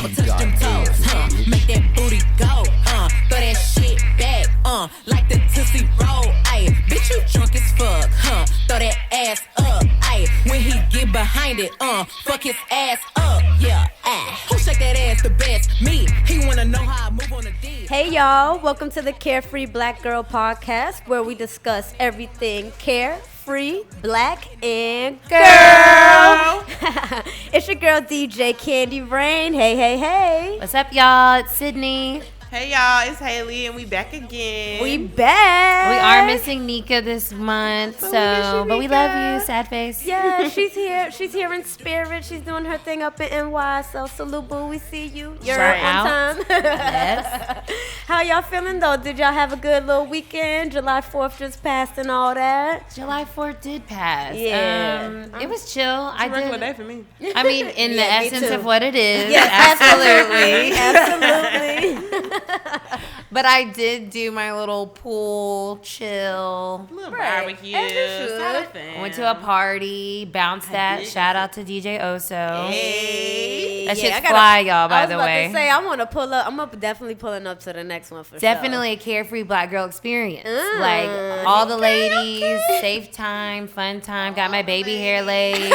never touch them toes, make that booty go, throw that shit back, like the Tootsie Roll, ayy, bitch you drunk as fuck, throw that ass up, ayy, when he get behind it, fuck his ass up, yeah, who shake that ass the best? Me, he wanna know how I move on the D. Hey y'all, welcome to the Carefree Black Girl Podcast, where we discuss everything carefree, black, and girl. It's your girl DJ Candy Rain. Hey, hey, hey. What's up, y'all? It's Sydney. Hey y'all, it's Haley and we back again. We back. We are missing Nika this month, but we love you, sad face. Yeah, she's here. She's here in spirit. She's doing her thing up in NY. So salute, boo. We see you. You're Shout on out. time. Yes. How y'all feeling though? Did y'all have a good little weekend? July 4th just passed and all that. July 4th did pass. Yeah. It was chill. It's a regular day for me. I mean, in the Yeah, me essence too. of what it is. Yes, absolutely. Absolutely. But I did do my little pool chill. Little Right. barbecue. As you should. Sort of thing. Went to a party, bounced that. did. Shout out to DJ Oso. Hey. That Yeah, shit's I gotta- fly, y'all, by the I was way. about to say, I want to pull up. I'm definitely pulling up to the next one for sure. Definitely a carefree black girl experience. Mm. Like all the ladies, safe time, fun time. Got my baby hair laid.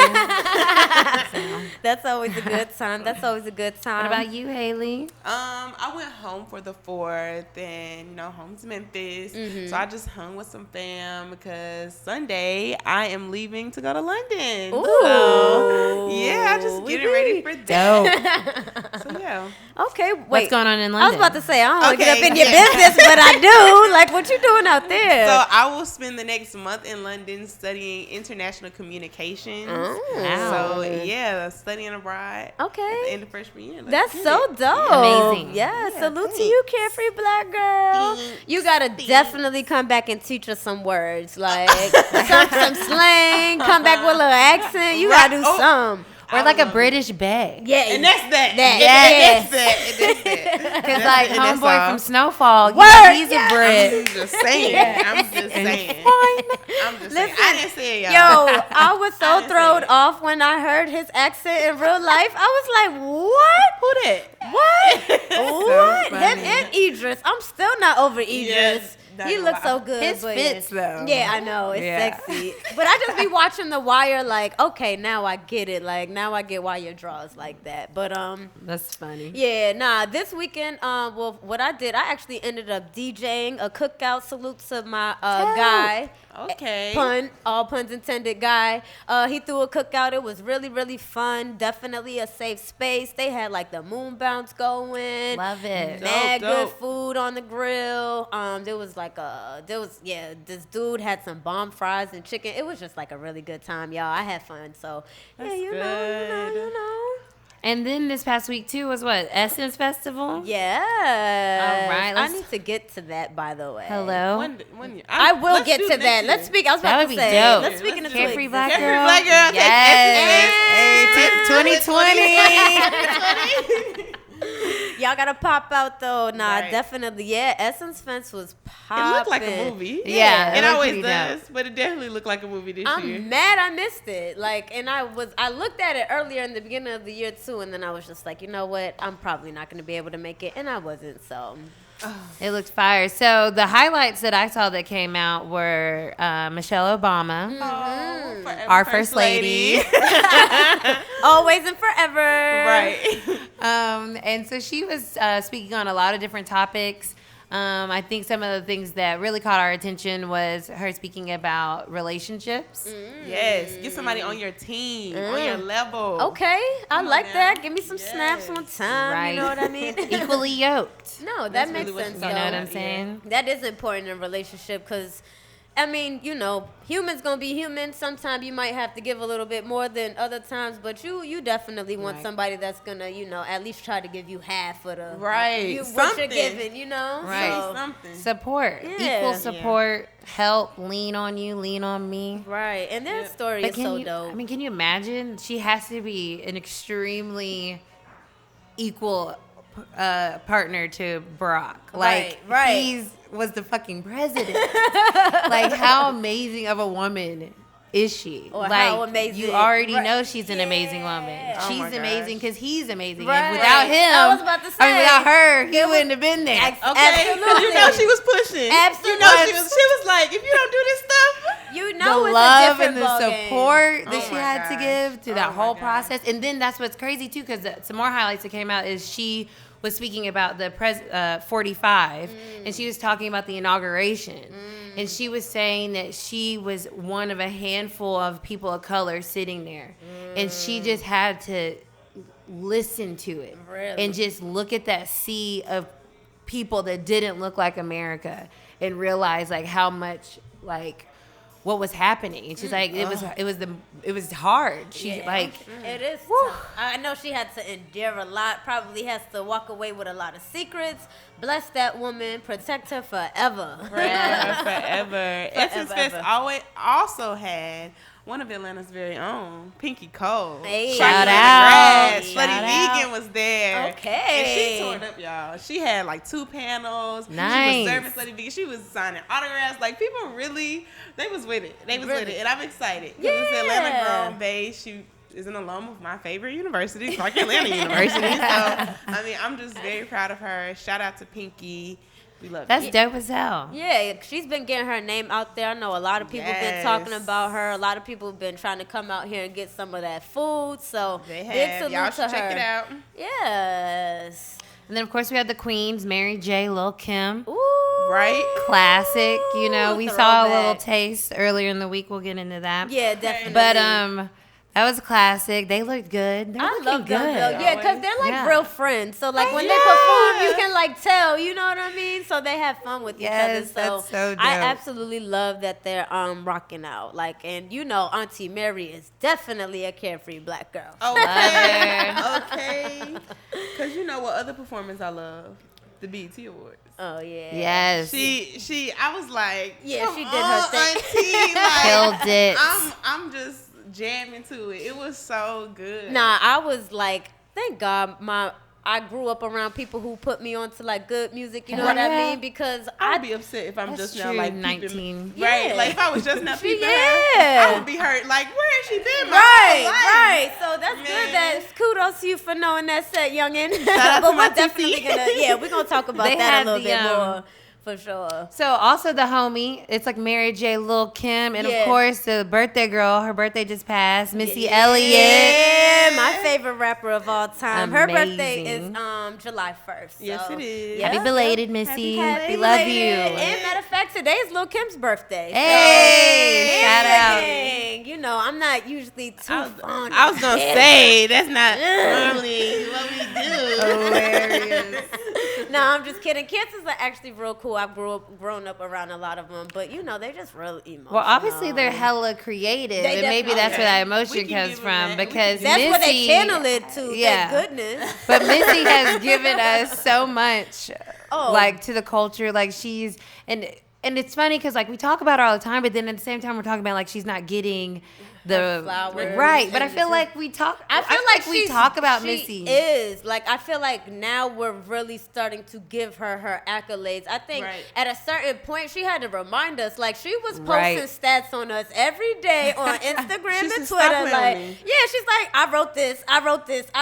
That's always a good time. That's always a good time. What about you, Haley? I went home for the 4th and, home to Memphis. Mm-hmm. So I just hung with some fam because Sunday I am leaving to go to London. Ooh. So, yeah, I just getting ready for that. Dope. So, yeah. Okay, wait. What's going on in I was London? about to say, I don't want to get Okay, up in your yeah. business, but I do. Like, what you doing out there? So I will spend the next month in London studying international communications. Wow. So, yeah, studying abroad. At the Okay. end of freshman year. Let's That's get so it. dope. Amazing. Yeah, Yeah, salute to thanks. you, carefree black girl. Thanks. You gotta definitely come back and teach us some words, like some slang. Come back with a little accent. You gotta do Right. Oh. some. Or like a British bae. Yeah, And that's that. That. That's that. Because like And that's homeboy all. from Snowfall, Word, he's yeah. a Brit. I'm just saying. I'm just saying. I'm just saying. I didn't say it, Yo, y'all. I was I so didn't say thrown it. off when I heard his accent in real life. I was like, what? Who that? What? What? Him funny. and Idris. I'm still not over Idris. Yes, not he gonna looks lie. so good. His but fits, though. Yeah, I know. It's Yeah. sexy. But I just be watching The Wire like, okay, now I get it. Like, now I get why your draws like that. But, That's funny. yeah, nah, this weekend, well, what I did, I actually ended up DJing a cookout. Salute to my guy. Okay. All puns intended guy. He threw a cookout. It was really, really fun. Definitely a safe space. They had like the moon bounce going. Love it. Mad Dope, good dope. food on the grill. This dude had some bomb fries and chicken. It was just like a really good time, y'all. I had fun. So yeah, That's you know. And then this past week too was what? Essence Festival? Yeah. All right, I let's- need to get to that, by the way. Hello? One year. I will Let's get do to next that. year. Let's speak. I was That about would to be say. dope. Let's speak into Carefree existence. Black Carefree Girl. Black Girl. Yes. Hey, 2020. Y'all gotta pop out though. Nah, Right. definitely. Yeah, Essence Fence was It popping. looked like a movie. Yeah, It looked always pretty does, but it definitely looked like a movie this year. I'm mad I missed it. Like, and I looked at it earlier in the beginning of the year too, and then I was just like, you know what? I'm probably not gonna be able to make it, and I wasn't. So It looked fire. So the highlights that I saw that came out were Michelle Obama, Oh, forever our first lady. always and forever. Right. And so she was speaking on a lot of different topics. I think some of the things that really caught our attention was her speaking about relationships. Yes. Get somebody on your team, on your level. Okay, I Come on like now. that. Give me some snaps Yes. one time. Right. You know what I mean? Equally yoked. No, that That's makes really what sense. it's You though. know what I'm Yeah. saying? That is important in a relationship because, I mean, humans gonna be human. Sometimes you might have to give a little bit more than other times, but you definitely want Right. somebody that's gonna, at least try to give you half of the Right. what you're Something. giving, Right. So, Something. Support. Yeah. Equal support. Help. Lean on you. Lean on me. right, and their story But is so you, dope. I mean, can you imagine? She has to be an extremely equal partner to Barack. Like, right. he's was the fucking president. Like, how amazing of a woman is she? Or like, how amazing. You already Right. know she's an amazing woman. Yeah. Oh She's my amazing gosh. because he's amazing. Right. And without him, I was about to say, without her, he there wouldn't have been there. Ex- Okay, because you know she was pushing. Absolutely. You know she was like, if you don't do this stuff, You know, The it's love a different and the ballgame. support that Oh she my had to gosh. give to that Oh my whole gosh. process. And then that's what's crazy too, because some more highlights that came out is she was speaking about the 45, and she was talking about the inauguration. And she was saying that she was one of a handful of people of color sitting there. And she just had to listen to it. Really? And just look at that sea of people that didn't look like America and realize like how much like what was happening. And she's like, it was hard. She Yeah. like It is tough. I know she had to endure a lot. Probably has to walk away with a lot of secrets. Bless that woman. Protect her forever. forever. Essence Fest Forever. also had one of Atlanta's very own, Pinky Cole. Hey. Shout Party on the out. Grass. Slutty Shout out. Vegan was there. Okay. And she tore it up, y'all. She had like 2 panels. Nice. She was serving Slutty Vegan. She was signing autographs. Like, people really, they was with it. They was with Really? it. And I'm excited. Because it's Yeah. Atlanta grown base. She is an alum of my favorite university, Clark Atlanta University. So, I mean, I'm just very proud of her. Shout out to Pinky. We love that's you. dope as hell. Yeah, she's been getting her name out there. I know a lot of people been talking Yes. about her. A lot of people have been trying to come out here and get some of that food. So They big have. salute Y'all to should check her. it out. Yes. And then of course we had the queens, Mary J, Lil Kim. Ooh. Right? Classic. You know, we Throwback. saw a little taste earlier in the week. We'll get into that. Yeah, definitely. But that was classic. They looked good. They're I looking love good. them though. Yeah, because they're like Yeah. real friends. So like when Yeah. they perform, you can like tell. You know what I mean? So they have fun with each other. Yes, that's so I dope. absolutely love that they're rocking out. Like, and you know, Auntie Mary is definitely a carefree black girl. Okay. Okay. Because you know what other performance I love? The BET Awards. Oh yeah. Yes. I was like, Yeah, come she did her on, thing. Auntie. Like, Killed it. I'm just jamming to it. It was so good. Nah, I was like, thank God I grew up around people who put me on to like good music, you know what I Yeah. mean? Because I'd be upset if I'm That's just now true, like 19. peeping, right? Yeah. Like if I was just now peeping her, Yeah. I would be hurt. Like, where has she been? My Right, whole life? right. So that's Man. good. That kudos to you for knowing that set, youngin. out But to my we're definitely TT. we're gonna talk about They that had a little the, bit more for sure. So also the homie, it's like Mary J, Lil Kim, and Yeah. of course the birthday girl. Her birthday just passed, Missy Yeah, Elliott. my favorite rapper of all time. Her birthday is Amazing. July 1st. Yes, so- it is. Yeah. Happy belated, Missy. Happy we love belated. you. And matter of fact, today is Lil Kim's birthday. So- Hey, shout out. Dang. You know, I'm not usually too fond. I was of gonna kids. say that's not normally what we do. Hilarious. No, I'm just kidding. Kids is actually real cool. I've grown up around a lot of them, but you know, they're just real emotional. Well, obviously they're hella creative, They and maybe definitely that's where are. that We emotion can comes give them from. that. We Because can That's Missy, what they channel it to. Yeah. Thank goodness. But Missy has given us so much, Oh. like to the culture. Like she's and it's funny because like we talk about her all the time, but then at the same time we're talking about like she's not getting the flowers right. But I and feel the- like we talk. I feel like we she's- talk about she Missy. is like I feel like now we're really starting to give her accolades. I think Right. at a certain point she had to remind us. Like she was posting Right. stats on us every day on Instagram She and said, "Stop Twitter. playing Like with me." yeah, she's like I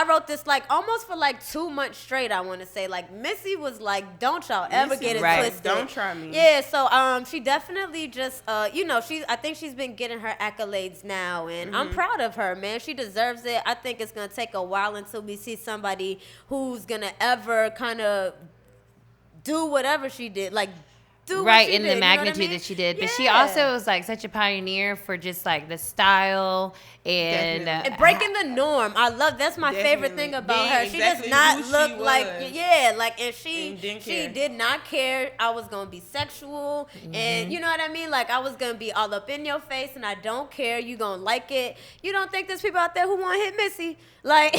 wrote this, like almost for like 2 months straight. I want to say like Missy was like, don't y'all ever Missy get it was like, twisted. "Don't try me." Yeah, so she definitely just you know I think she's been getting her accolades now, and I'm proud of her, man. She deserves it. I think it's gonna take a while until we see somebody who's gonna ever kind of do whatever she did, like do what right she in did, the you know what I magnitude mean? that she did, but she Yeah. also was like such a pioneer for just like the style and Definitely. And breaking the norm. I love that's my favorite thing Definitely. about her. Being She does exactly not who she look like was. like and she And didn't she care. did not care I was gonna be sexual and you know what I mean? Like I was gonna be all up in your face and I don't care, you gonna like it. You don't think there's people out there who wanna hit Missy? Like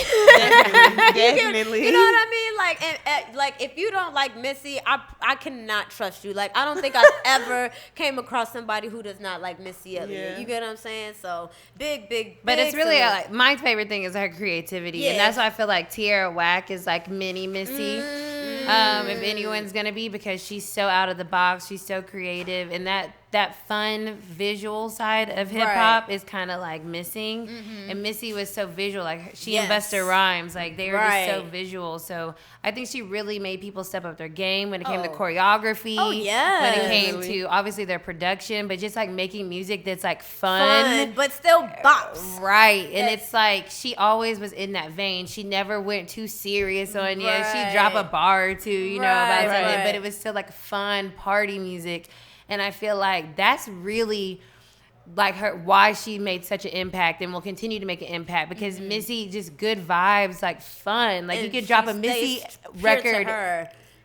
Definitely. You know what I mean? Like and like if you don't like Missy, I cannot trust you. Like I don't think I've ever came across somebody who does not like Missy Elliott. Yeah. You get what I'm saying? So big But it's really salute. like my favorite thing is her creativity, and Yeah. that's why I feel like Tierra Whack is like mini Missy, if anyone's gonna be, because she's so out of the box, she's so creative, and that fun visual side of hip hop is kind of like missing. And Missy was so visual, like she and Busta Rhymes, like they were just so visual. So I think she really made people step up their game when it came to choreography. Oh yeah. When it came to obviously their production, but just like making music that's like fun but still bops. Right. And it's like she always was in that vein. She never went too serious on you. She'd drop a bar or two, you know, about something, but it was still like fun party music. And I feel like that's really like why she made such an impact and will continue to make an impact, because Missy, just good vibes, like fun. Like, and you could drop a Missy record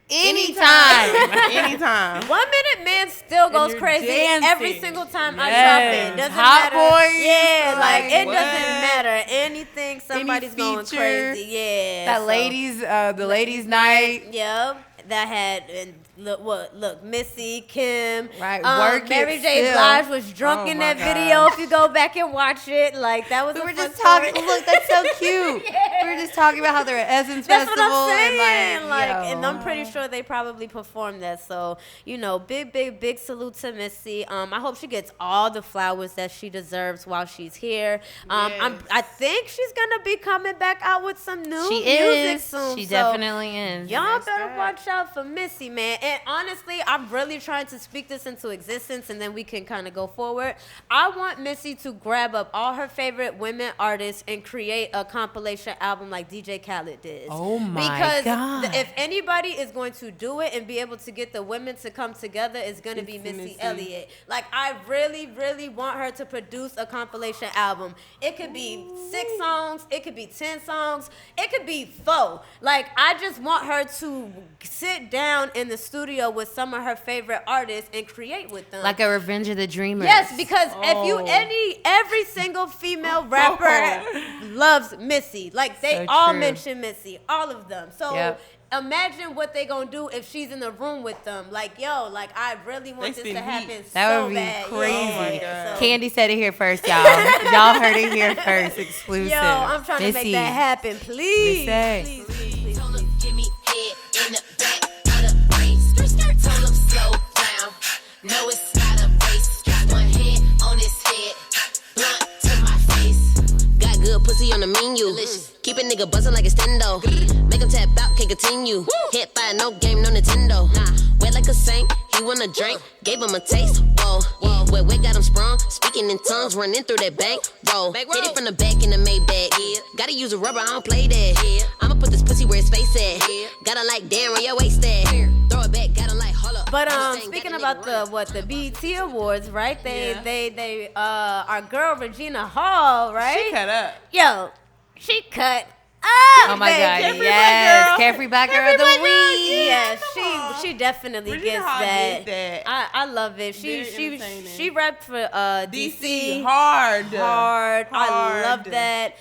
anytime. Anytime. 1 Minute Man still goes crazy every single time I drop it. Doesn't Hot matter. Boys. Yeah, like it doesn't matter. Anything, somebody's going crazy. Yeah. That the ladies' night. Yep. That had, and look, Missy, Kim, right? Mary J. Blige was drunk in that video. If you go back and watch it, like that was. We were just talking. Look, that's so cute. We were just talking about how they're at Essence Festival. That's what I'm saying. And and I'm pretty sure they probably performed that. So big salute to Missy. I hope she gets all the flowers that she deserves while she's here. I think she's gonna be coming back out with some new music soon. She definitely is. Y'all better watch out for Missy, man. And honestly, I'm really trying to speak this into existence, and then we can kind of go forward. I want Missy to grab up all her favorite women artists and create a compilation album like DJ Khaled did. Oh my God. Because if anybody is going to do it and be able to get the women to come together, it's going to be Missy Elliott. Like, I really, really want her to produce a compilation album. It could be 6 songs. It could be 10 songs. It could be 4. Like, I just want her to sit down in the studio with some of her favorite artists and create with them. Like a Revenge of the Dreamers. Yes, because every single female rapper loves Missy. Like, they all mention Missy, all of them. So imagine what they gonna do if she's in the room with them. Like, I really want this to happen that would be bad. crazy. Yeah. Candy said it here first, y'all. Y'all heard it here first, exclusive. Yo, I'm trying to make that happen, please. Please. Give me head in the back of the brain. Told him slow down. No, it's not a race. Just one hand on his head. Blunt to my face. Got good pussy on the menu. Delicious. Keep a nigga buzzing like a stendo. Make him tap out, can't continue. Hit by no game, no Nintendo. Wet like a saint, he wanna drink. Gave him a taste. Whoa. Wet got him sprung. Speaking in tongues, running through that bank. Roll. Hit it from the back in the Maybach. Gotta use a rubber, I don't play that. I'ma put this pussy where his face at. Got him like, damn, where your waist at? Throw it back, got him like, hold up. But speaking about the BET Awards, right? They our girl Regina Hall, right? She cut up. Yo, she cut up. Oh my baby. God, yes. Carefree Black Girl of the Week. Yeah, she definitely Regina gets Hall that. did that. I love it. She rapped for DC. Hard. I love that.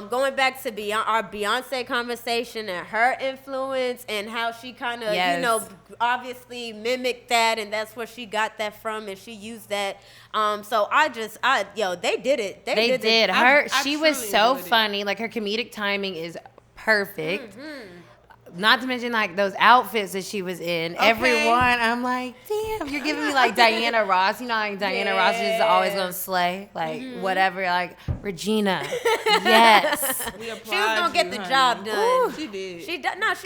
Going back to our Beyonce conversation and her influence and how she kind of, obviously mimicked that, and that's where she got that from, and she used that. So they did it. They did. She was so funny. Like, her comedic timing is perfect. Not to mention, like, those outfits that she was in. Okay. Everyone, I'm like, damn, you're giving me, like, Diana Ross. You know, like, Diana Ross is just always going to slay. Like, whatever. Like, Regina. Yes. She was going to get the job done. Ooh, she did. She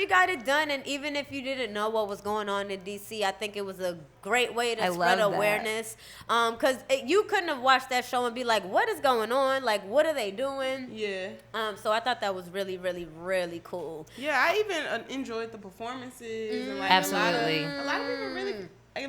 got it done. And even if you didn't know what was going on in D.C., I think it was a great way to spread awareness. Because you couldn't have watched that show and be like, what is going on? Like, what are they doing? Yeah. So I thought that was really, really, really cool. Yeah, I even enjoyed the performances. And, like, absolutely. A lot of people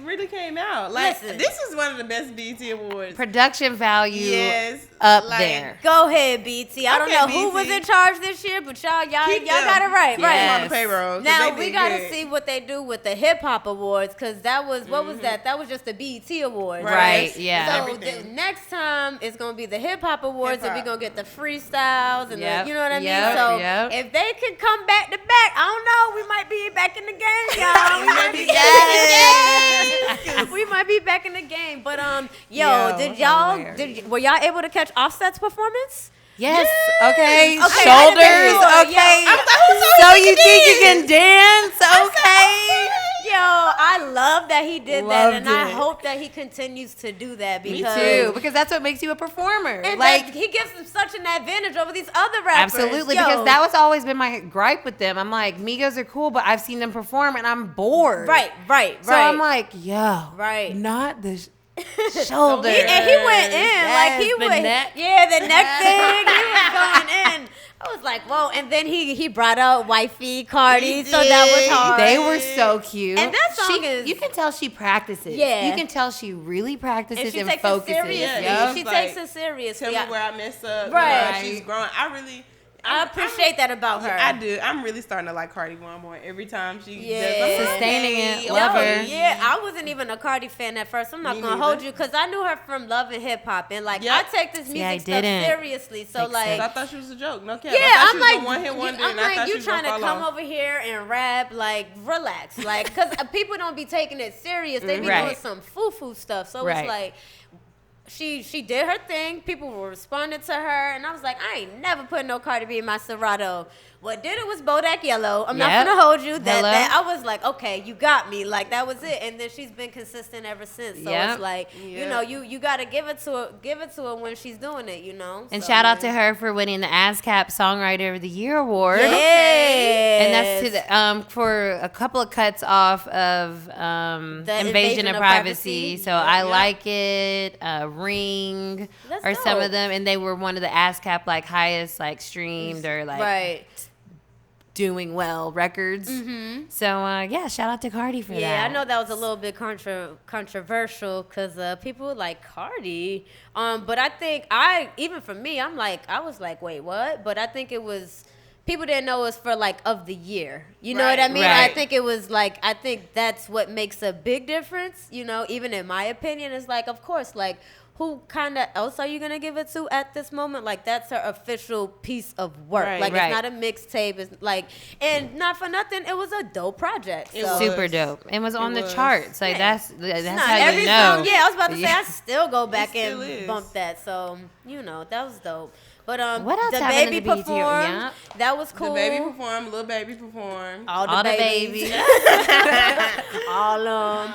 really came out. Like, this is one of the best BET Awards. Production value up there. Go ahead, BT. I don't know who was in charge this year, but y'all got it right. Yes. Right on the payroll. Now we gotta see what they do with the hip hop awards, because that was what was that? That was just the BET Awards, right? Yeah. So the next time it's gonna be the hip hop awards, and we're gonna get the freestyles and the, you know what I mean. So if they can come back to back, I don't know. We might be back in the game, y'all. We might be back in the game. We might be back in the game, but were y'all able to catch Offset's performance? Yes. Okay. Shoulders. Okay. So you think you can dance? Okay. Yo, I love that he did that, Loved and I it. hope that he continues to do that Me because too, because that's what makes you a performer. and Like, that he gives them such an advantage over these other rappers. absolutely, Yo. because that was always been my gripe with them. I'm like, Migos are cool, but I've seen them perform and I'm bored. Right. So I'm like, yo, Right. not the shoulder. And he went in Yes, like he the went. neck. Yeah, the neck thing. He was going in. I was like, whoa. And then he brought out wifey Cardi, so that was hard. They were so cute. And that song is- you can tell she practices. Yeah. You can tell she really practices and she and takes focuses. it seriously. Yeah, She it's takes like, it seriously. Tell me where I messed up. Right. You know, she's growing. I appreciate that about her. I do. I'm really starting to like Cardi more and more every time she Yeah. does. I'm like, Sustaining it. hey, Love okay. her. Yeah, I wasn't even a Cardi fan at first. I'm not Me gonna neither. hold you because I knew her from Love and Hip Hop, and like Yep. I take this See, I music stuff didn't. seriously. So Makes like, sense. I thought she was a joke. No cap. yeah, I thought I'm she was like, a one-hit wonder, I'm and I like, thought you she was trying to gonna come fall off. over here and rap, like relax, like because people don't be taking it serious. They be Right. doing some foo stuff. So Right. it's like. She did her thing. People were responding to her, and I was like, I ain't never put no Cardi B in my Serato. What did it was Bodak Yellow. I'm not Yep. gonna hold you. Hello. That I was like, okay, you got me. Like that was it. And then she's been consistent ever since. So Yep. it's like, you know, you gotta give it to her when she's doing it. You know. And So, shout out to her for winning the ASCAP Songwriter of the Year award. Yes. And that's to the, for a couple of cuts off of Invasion of Privacy. So I like it. Ring That's or some dope. of them, and they were one of the ASCAP like highest like streamed or like right. doing well records. So yeah, shout out to Cardi for that. Yeah, I know that was a little bit controversial because people were like Cardi, but I think even for me, I was like, wait, what? But I think it was people didn't know it was for like of the year. You know what I mean? Right. I think it was like I think that's what makes a big difference. You know, even in my opinion, it's like of course like. Who kind of else are you going to give it to at this moment? Like, that's her official piece of work. Right. Like, Right. it's not a mixtape. It's like, and not for nothing, it was a dope project. It so. was. Super dope. And was on the was. charts. Like Yeah. that's Nah, how every you know. song, yeah, I was about to say, Yeah. I still go back still and is. bump that. So, you know, that was dope. But What else the happened baby in the BET? performed. Yeah. That was cool. The baby performed. Lil Baby performed. All All the the babies. babies. All else?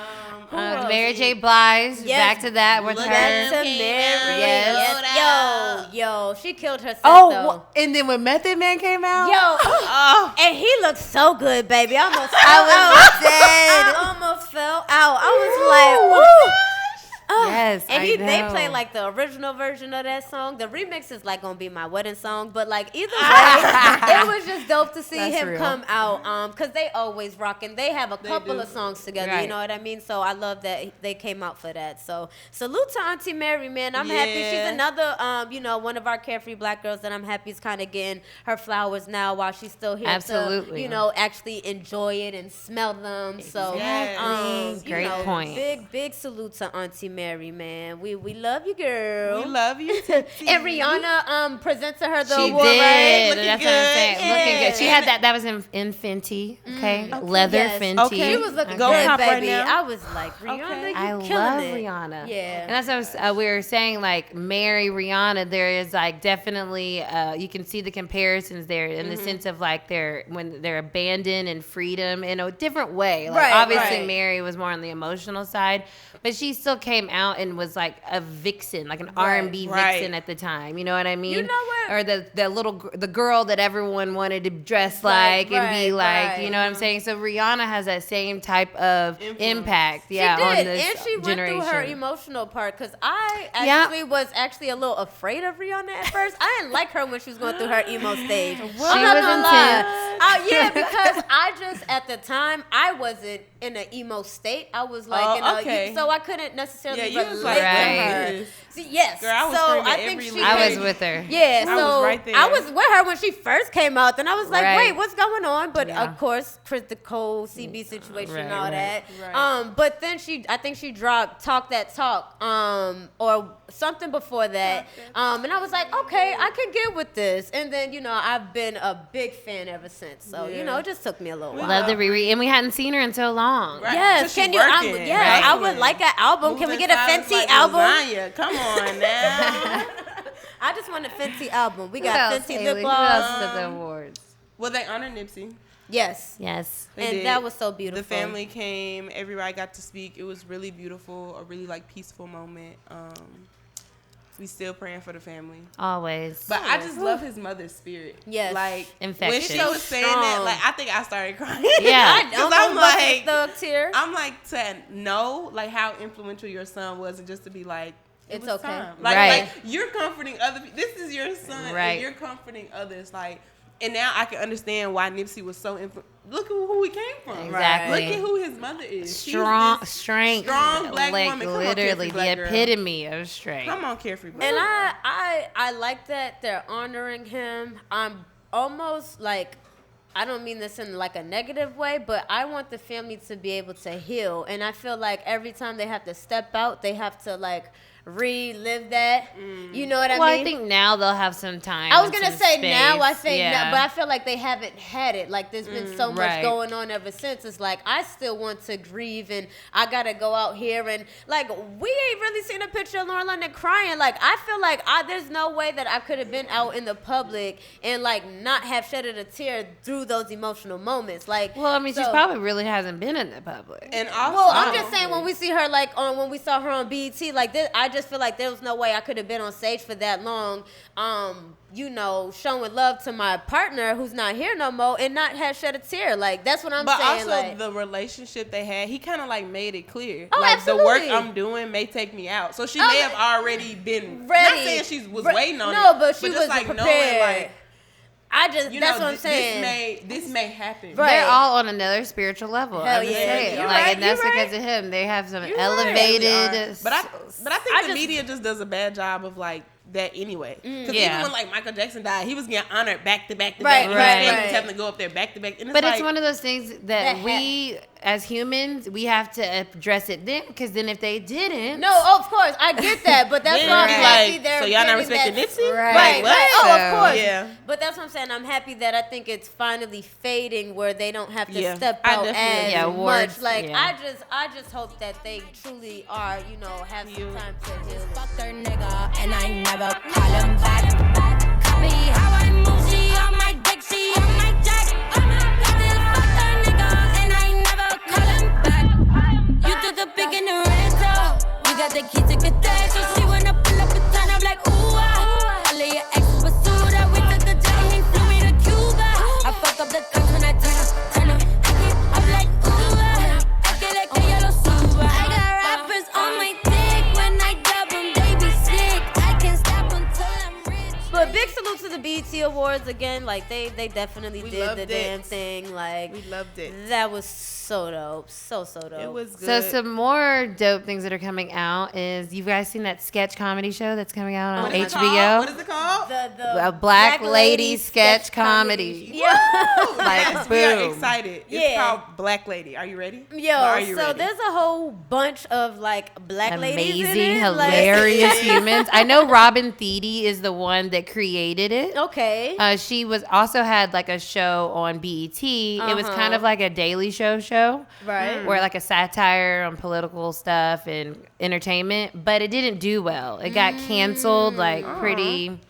Mary J. Blige. Yes. Back to that with Look her. at Back to Came Mary. out. Yes. Yo, she killed herself Oh, and then when Method Man came out. Yo, and he looked so good, baby. I almost fell I was out. dead. I almost fell out. I was like, ooh. Yes, and I they know. play like the original version of that song. The remix is like gonna be my wedding song, but like either way, it was just dope to see That's him real. come out. Cause they always rocking. They have a couple do. of songs together. Right. You know what I mean? So I love that they came out for that. So salute to Auntie Mary, man. I'm happy she's Yeah. another one of our carefree black girls that I'm happy is kind of getting her flowers now while she's still here. Absolutely. To, actually enjoy it and smell them. So Yes. Great point. Big salute to Auntie Mary, man. We love you, girl. We love you, Titi. And Rihanna presented her the She award, did. right? Looking That's what I'm good. saying. Looking good. She Yeah. had that. That was in Fenty. Okay. Leather Yes. Fenty. Okay. She was looking Go good, pop right baby. now. I was like, Rihanna, Okay. you I killing love it. Rihanna. Yeah. And that's what we were saying, like, marry Rihanna, there is, like, definitely, you can see the comparisons there in the sense of, like, when they're abandoned and freedom in a different way. Like, Right, obviously, right. Mary was more on the emotional side, but she still came out and was, like, a vixen, like an R&B Right. vixen at the time. You know what I mean? You know what? Or the girl that everyone wanted to dress Right, like and be right, like, right. you know what I'm saying? So Rihanna has that same type of Influence. impact, She yeah, on did, this and she generation. went through her emotional part because I Yeah. actually was a little afraid of Rihanna at first. I didn't like her when she was going through her emo stage. She I'm not was gonna lie. intense. Yeah, because I just at the time I wasn't in an emo state. I was like, okay. so I couldn't necessarily Yeah, you relate was to like, Right. her. See, yes, Girl, I was so screaming I every think she. lyric. I was with her. Yeah, I so was right there. I was with her when she first came out. Then I was like, Right. wait, what's going on? But Yeah. of course, the Cole CB situation and Right, all right. that. Right. But then I think she dropped Talk That Talk, or something before that. And I was like, okay, I can get with this. And then, I've been a big fan ever since. So, Yeah. it just took me a little while. Love the Riri, and we hadn't seen her in so long. Right. Yes, 'Cause she can you? working, Yes, I would hustling. like an album. Can we Moving get a silence Fenty like album? lasagna. Come on now. I just want a Fenty album. We Who got else, Fenty Haley? lip Who else gloss. is at the awards? Well, they honor Nipsey. Yes. Yes. They And did. that was so beautiful. The family came. Everybody got to speak. It was really beautiful. A really like peaceful moment. We still praying for the family. Always. But I just love his mother's spirit. Yes. Like Infectious. when she was saying Strong. that, like I think I started crying. Yeah. Because I'm like, thug tear. I'm like to know like how influential your son was, and just to be like, It's was okay. time. Like, Right. like you're comforting other people. This is your son, Right. and you're comforting others. Like, and now I can understand why Nipsey was so Look at who he came from. Exactly. Look at who his mother is. She's Strong, this strength. strong black like, woman. Come on, literally Carefree the black girl. epitome of strength. Come on, carefree black. And I like that they're honoring him. I'm almost like, I don't mean this in like a negative way, but I want the family to be able to heal. And I feel like every time they have to step out, they have to like relive that. You know what I Well, mean? I think now they'll have some time. I was and gonna some say space. now. I think, yeah. now, but I feel like they haven't had it. Like there's been so much right. going on ever since. It's like I still want to grieve, and I gotta go out here and like we ain't really seen a picture of Lauren London crying. Like I feel like there's no way that I could have been out in the public and like not have shedded a tear through those emotional moments. Like, Well, I mean, she so- probably really hasn't been in the public. And also, Well, I'm just saying when we see her like when we saw her on BET, like this, I just feel like there was no way I could have been on stage for that long. You know, showing love to my partner who's not here no more and not have shed a tear. Like that's what I'm but saying. also Like, the relationship they had, he kind of like made it clear. Oh, like the work absolutely. I'm doing may take me out. So she Oh, may have already been ready. Not saying she was Re- waiting on it. no, but she just was like prepared. knowing like I just you that's know what I'm saying. this may happen. Right. They're all on another spiritual level. Hell I'm just yeah. saying. You're Like, right, and that's you're right. because of him. They have some You're right. elevated. They are. But I think I the just- media just does a bad job of like that anyway. Because Yeah. even when like Michael Jackson died, he was getting honored back to back to Right, back. right, His family was right. having to go up there back to back. And But like, it's one of those things that That we, as humans, we have to address it then. Because then if they didn't, No, of course I get that, but that's Then why I'm it'd be happy like, they're so y'all not giving respecting that- Nipsey? Right. Right, Like, right. what? Oh, of course. Yeah. But that's what I'm saying. I'm happy that I think it's finally fading where they don't have to Yeah. step I out definitely as agree. Yeah, much. words, Like yeah. I just hope that they truly are, you know, have some time to heal. Fuck her nigga, and I never call him back. Copy how I move, she on my dick, she on my jack. I still fuck her nigga, and I never call him back. You took the pic in the rental, you got the key to get there, so she wanna pull up and turn up like ooh ah. All of your exes pursued her, we took the jet, he flew me to Cuba. I fuck up the cops when I turn up, I keep up like ooh ah. I get like ella lo suba. I got rappers on my dick when I dub them, they be sick. I can't stop until I'm rich. But big salute to the BET Awards again. Like they definitely We did loved the it. damn thing. Like we loved it. that was so dope, so dope. It was So good. some more dope things that are coming out is you guys seen that sketch comedy show that's coming out on What is it HBO? called? What is it called? the A Black Lady sketch comedy. Yeah. Like, Yes, we are boom. excited. It's Yeah. called Black Lady. Are you ready? Yo, Are you so ready? there's a whole bunch of like black ladies in Amazing, it. Like- hilarious humans. I know Robin Thede is the one that created it. Okay. She was also had like a show on BET. It was kind of like a Daily Show, Right. where like a satire on political stuff and entertainment, but it didn't do well. It got canceled like pretty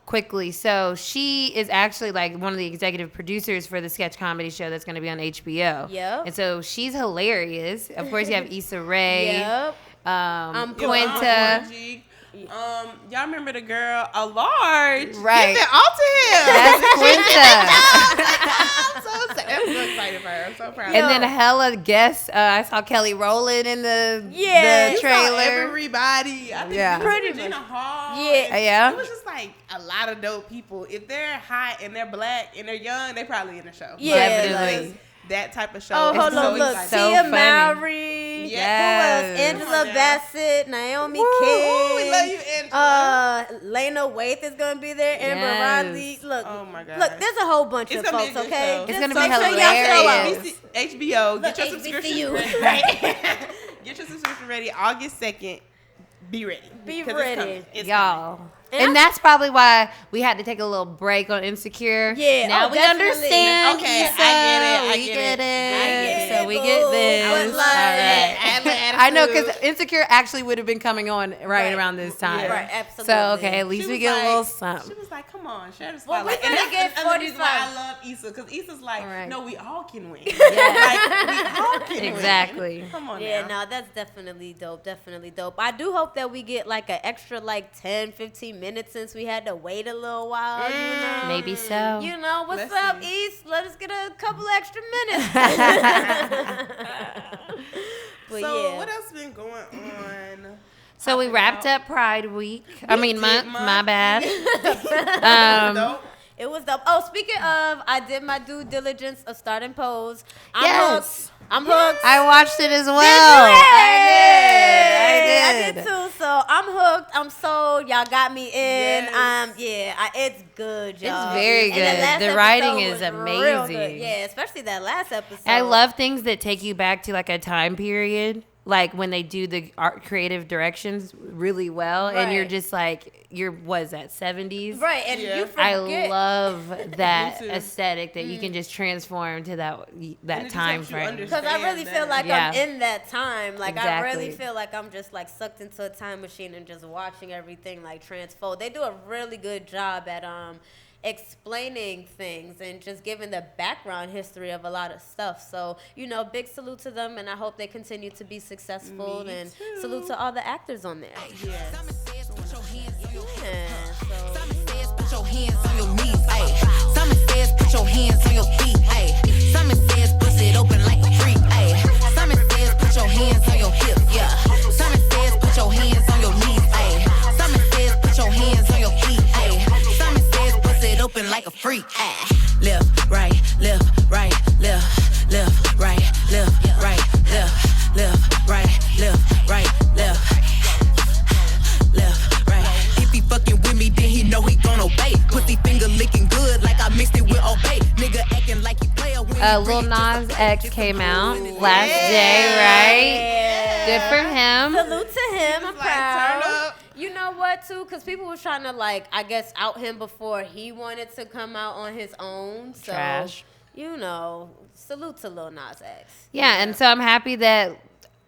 quickly. So she is actually like one of the executive producers for the sketch comedy show that's going to be on HBO. Yep. And so she's hilarious. Of course, you have Issa Rae. Yep. Yo, Quinta. OMG. Y'all remember the girl, a large? Right. Give it all to him. That's Quinta. I'm so sad. I'm so excited for her. I'm so proud. And then hella guests. I saw Kelly Rowland in the Yeah. the You saw trailer. everybody. I think Yeah. Pretty Regina Hall. Yeah. and Yeah. It was just like a lot of dope people. If they're hot and they're black and they're young, they probably in the show. Yeah, Definitely. Like, that type of show. Oh, is hold so on, look. exciting. So Tia funny. Mowry. Yes. Who else? Angela Come on now. Bassett, Naomi Woo, King. we love you, Angela. Lena Waithe is gonna be there. Amber Yes. Riley. Look. Oh my God. Look, there's a whole bunch It's of gonna be folks. a good Okay. show. It's Just gonna make be sure y'all show up. hilarious. HBO, Look, get your HBCU. subscription ready. Get your subscription ready. August 2nd. Be ready. Be 'Cause ready. It's coming. It's Y'all. And that's probably why we had to take a little break on Insecure. Yeah, now we definitely. understand. Okay, Issa. I We get get it. it. So we boo. get this. I was All like- right. I know, because Insecure actually would have been coming on right around this time. Right, So, absolutely. okay, at least She we was get a little She something. was like, "Come on, share the Well, we spotlight." finna get that's the reason why 45. I love Issa, because Issa's like, Right. "No, we all can win. Yeah. Like, we all can win." Exactly. Come on Yeah, now. no, that's definitely dope. Definitely dope. I do hope that we get like an extra like 10, 15 minutes since we had to wait a little while. You know? Maybe so. You know, what's Let's up, see. East? Let us get a couple extra minutes. But So yeah. what else been going on? So we wrapped up Pride Week. I mean, month. My bad. Nope. It was dope. Oh, speaking of, I did my due diligence of starting Pose. I'm Yes. hooked. I'm hooked. I watched it as well. I did too. So I'm hooked. I'm sold. Y'all got me in. Yes. It's good, y'all. It's very And good. last The writing episode is was real good. amazing. Yeah, especially that last episode. I love things that take you back to like a time period, like when they do the art creative directions really well, and you're Right. just like, was that 70s? Right, and Yeah. you forget. I love that Me too. aesthetic that you can just transform to that And it just time helps you frame. understand Because I really feel like Yeah. I'm in that time. Like, I really Exactly. feel like I'm just, like, sucked into a time machine and just watching everything, like, transfold. They do a really good job at explaining things and just giving the background history of a lot of stuff. So, you know, big salute to them, and I hope they continue to be successful. Me and too. salute to all the actors on there. Yes. Yeah, so. Put your hands on your knees, ayy. Simon says, put your hands on your feet, ayy. Simon says, bust it open like a freak, ayy. Simon says, put your hands on your hips, yeah. Simon says, put your hands on your knees, ayy. Simon says, put your hands on your feet, ayy. Simon says, bust it open like a freak, ayy. Left, right, left, right, left, left, right, left, right, left, left, right, left, right, left. Left, right. If he fucking with me, then he know he gon' obey. Pussy finger licking good like I mixed it with Obey. Nigga acting like he play a Lil Nas X came out last day, right? Good for him. Salute to him. I'm like, proud. turn up. You know what, too? Because people was trying to, like, I guess, out him before he wanted to come out on his own. So, Trash. you know, salute to Lil Nas X. Yeah, and so I'm happy that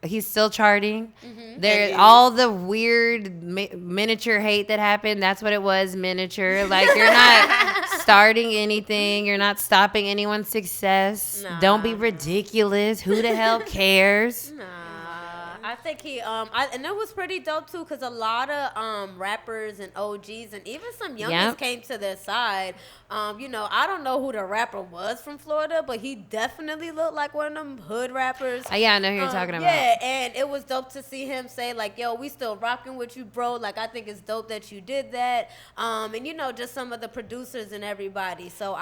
he's still charting. Mm-hmm. There, all the weird miniature hate that happened. That's what it was, miniature. Like, you're not starting anything. You're not stopping anyone's success. Nah. Don't be ridiculous. Who the hell cares? Nah, I think he and it was pretty dope too, because a lot of rappers and OGs and even some youngins Yep. came to their side. You know, I don't know who the rapper was from Florida, but he definitely looked like one of them hood rappers. Yeah, I know who you're talking about. Yeah, and it was dope to see him say like, "Yo, we still rocking with you, bro." Like, I think it's dope that you did that. And you know, just some of the producers and everybody. So,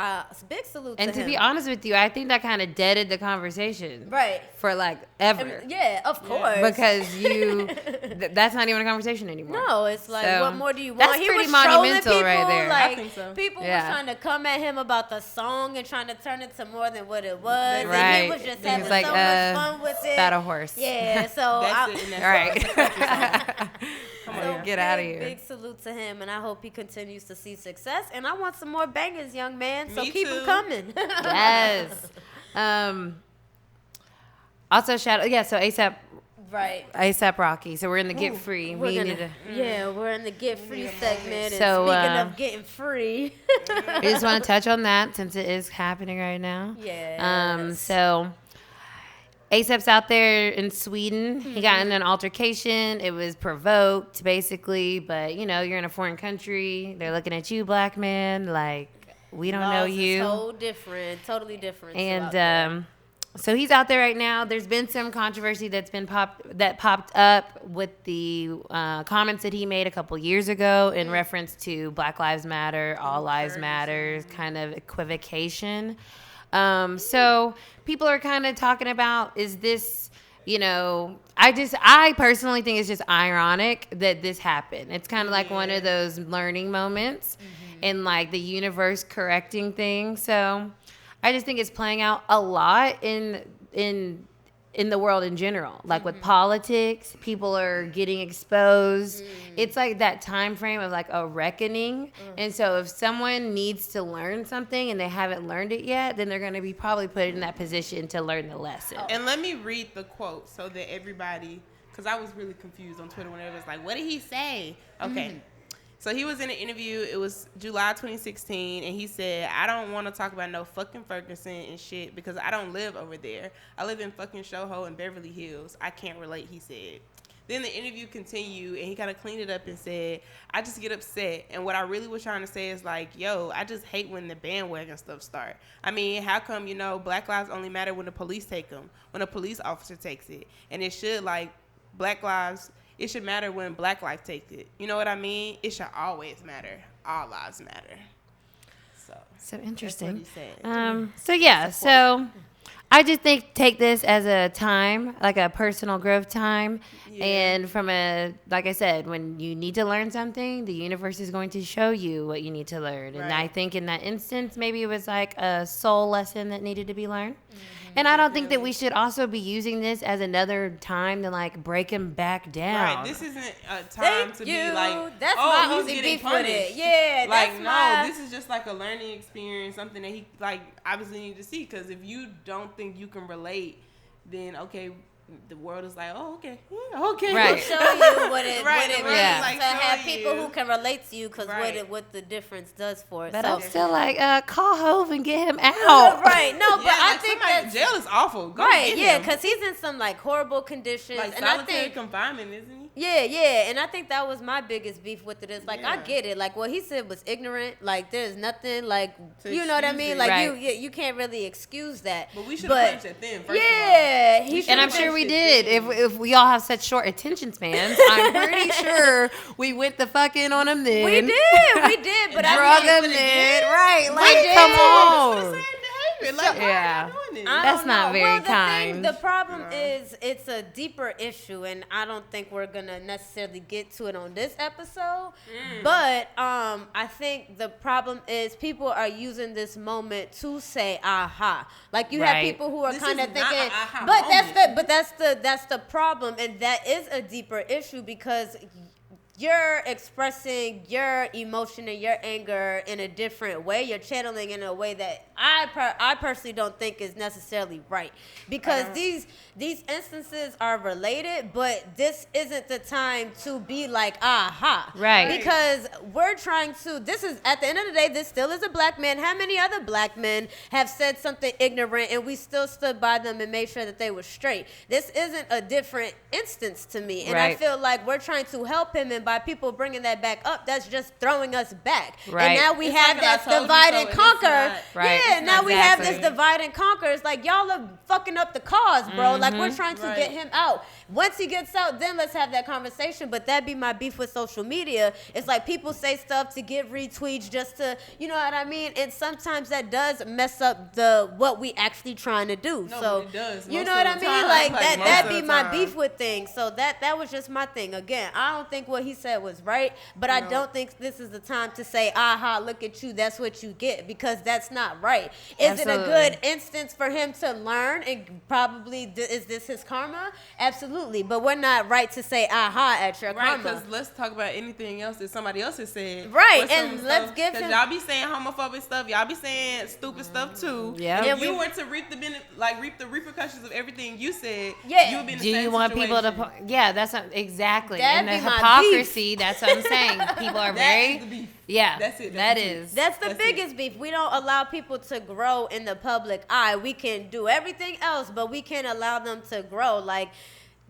big salute And to to him. be honest with you, I think that kind of deaded the conversation. Right. For like ever. Yeah, of course. Because that's not even a conversation anymore. No, it's like, So, what more do you want? that's He pretty was trolling monumental people, right there. Like, I think so. people Yeah. was trying to come at him about the song and trying to turn it to more than what it was. Right. And he was just He having was like, so much fun with it. About a horse. Yeah, so That's it. And that's All right. Come so on. Get outta here. Big salute to him, and I hope he continues to see success. And I want some more bangers, young man. So Me keep too. them coming. Yes. Also, so ASAP Rocky. So we're in the Get Free. We're We gonna- need to. Yeah, we're in the Get Free segment. So, and speaking of getting free. I just want to touch on that since it is happening right now. Yes. So ASAP's out there in Sweden. He got in an altercation. It was provoked, basically. But, you know, you're in a foreign country. They're looking at you, black man. Like, we don't know Laws is you. totally different. And out there. so he's out there right now. There's been some controversy that popped up with the comments that he made a couple years ago in reference to Black Lives Matter, All Lives Matter, kind of equivocation. So people are kind of talking about, is this, you know, I personally think it's just ironic that this happened. It's kind of like one of those learning moments and like the universe correcting things. So I just think it's playing out a lot in in the world in general. Like with politics, people are getting exposed. It's like that time frame of like a reckoning. And so if someone needs to learn something and they haven't learned it yet, then they're going to be probably put in that position to learn the lesson. And let me read the quote so that everybody, because I was really confused on Twitter whenever it's like, what did he say? Okay. So he was in an interview. It was July 2016, and he said, I don't want to talk about no fucking Ferguson and shit because I don't live over there. I live in fucking Soho in Beverly Hills. I can't relate, he said. Then the interview continued, and he kind of cleaned it up and said, I just get upset. And what I really was trying to say is like, yo, I just hate when the bandwagon stuff start. I mean, how come, you know, Black lives only matter when the police take them, when a police officer takes it? And it should, like, Black lives... It should matter when Black life takes it. You know what I mean? It should always matter. All lives matter. So interesting. That's what he said. So I just think take this as a time, like a personal growth time. Yeah. And from like I said, when you need to learn something, the universe is going to show you what you need to learn. And I think in that instance, maybe it was like a soul lesson that needed to be learned. And I don't think that we should also be using this as another time to like break him back down. Right. This isn't a time to be like, that's oh, my he's only getting beef punished. with it. Yeah, like, that's no, this is just like a learning experience, something that he like obviously need to see. Because if you don't think you can relate, then okay, the world is like, oh, okay, yeah, okay. Right. We'll show you what it Right, means like, to have show people you. who can relate to you because Right. what the difference does for it. But So, I'm still like, call Hove and get him out. right. No, but Yeah, I like, think somebody- that's jail is awful. Go right. get Yeah, him. because he's in some like horrible conditions, like and I solitary think confinement, isn't he? yeah, and I think that was my biggest beef with it. Is like I Yeah. get it. Like what he said was ignorant. Like there's nothing like To you know what I excuse mean. it. Like Right. you can't really excuse that. But we should have punished it then. First Yeah, he should. And I'm sure we did. If we all have such short attention spans, I'm pretty sure we went the fuck in on him then. we did. But Drug I him mean, then. Right. We Like, did. come It's on. the same behavior. Like, why Yeah. are you doing this? I That's don't not know. very well, kind. The problem is it's a deeper issue, and I don't think we're gonna necessarily get to it on this episode. But I think the problem is people are using this moment to say aha. Like you have Right. people who are This kind of is not thinking, an aha but that's the problem, and that is a deeper issue because you're expressing your emotion and your anger in a different way. You're channeling in a way that I personally don't think is necessarily right because these instances are related, but this isn't the time to be like aha, Right. Because we're trying to. This is at the end of the day. This still is a black man. How many other black men have said something ignorant and we still stood by them and made sure that they were straight? This isn't a different instance to me, and I Right. feel like we're trying to help him, and by people bringing that back up, that's just throwing us back. Right. And now we It's have like an I that told you divide so, and and conquer. it's not. Right. Yeah, now we have this Exactly. divide and conquer. It's like y'all are fucking up the cause, bro. Like we're trying to Right. get him out. Once he gets out, then let's have that conversation. But that'd be my beef with social media. It's like people say stuff to get retweets just to, you know what I mean? And sometimes that does mess up what we actually trying to do. No, so but it does you most know of what I the mean? time. Like Like, that most that'd of be the my time. beef with things. So that was just my thing. Again, I don't think what he said was right, but I don't think this is the time to say, aha, look at you, that's what you get, because that's not right. Is it a Absolutely. good instance for him to learn? And probably, is this his karma? Absolutely. But we're not right to say, aha, at your Right, karma. because let's talk about anything else that somebody else has said. Right, Or some and let's stuff, give 'cause him- y'all be saying homophobic stuff. Y'all be saying stupid stuff too. Yeah. If And you we- were to reap the repercussions of everything you said, Yeah. you would be in the Do same you want people to? situation. Yeah, that's exactly. That'd And the be my hypocrisy. That's what I'm saying. People are That very. is the beef. Yeah, That's it. That That's the is. beef. That's the That's biggest beef. We don't allow people to grow in the public eye. We can do everything else, but we can't allow them to grow. Like,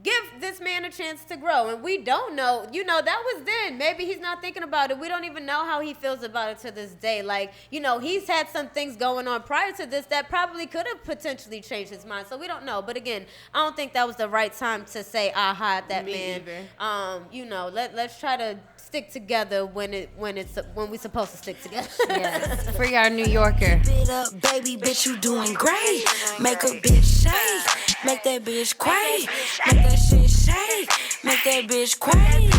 give this man a chance to grow. And we don't know. You know, that was then. Maybe he's not thinking about it. We don't even know how he feels about it to this day. Like, you know, he's had some things going on prior to this that probably could have potentially changed his mind. So we don't know. But again, I don't think that was the right time to say, aha, at that Me man. either. You know, let's try to stick together when we're supposed to stick together. Yes. Free our New Yorker. It up, baby, bitch, you doing great. Make a bitch shake, make that bitch quake, make that shit shake, make that bitch quake.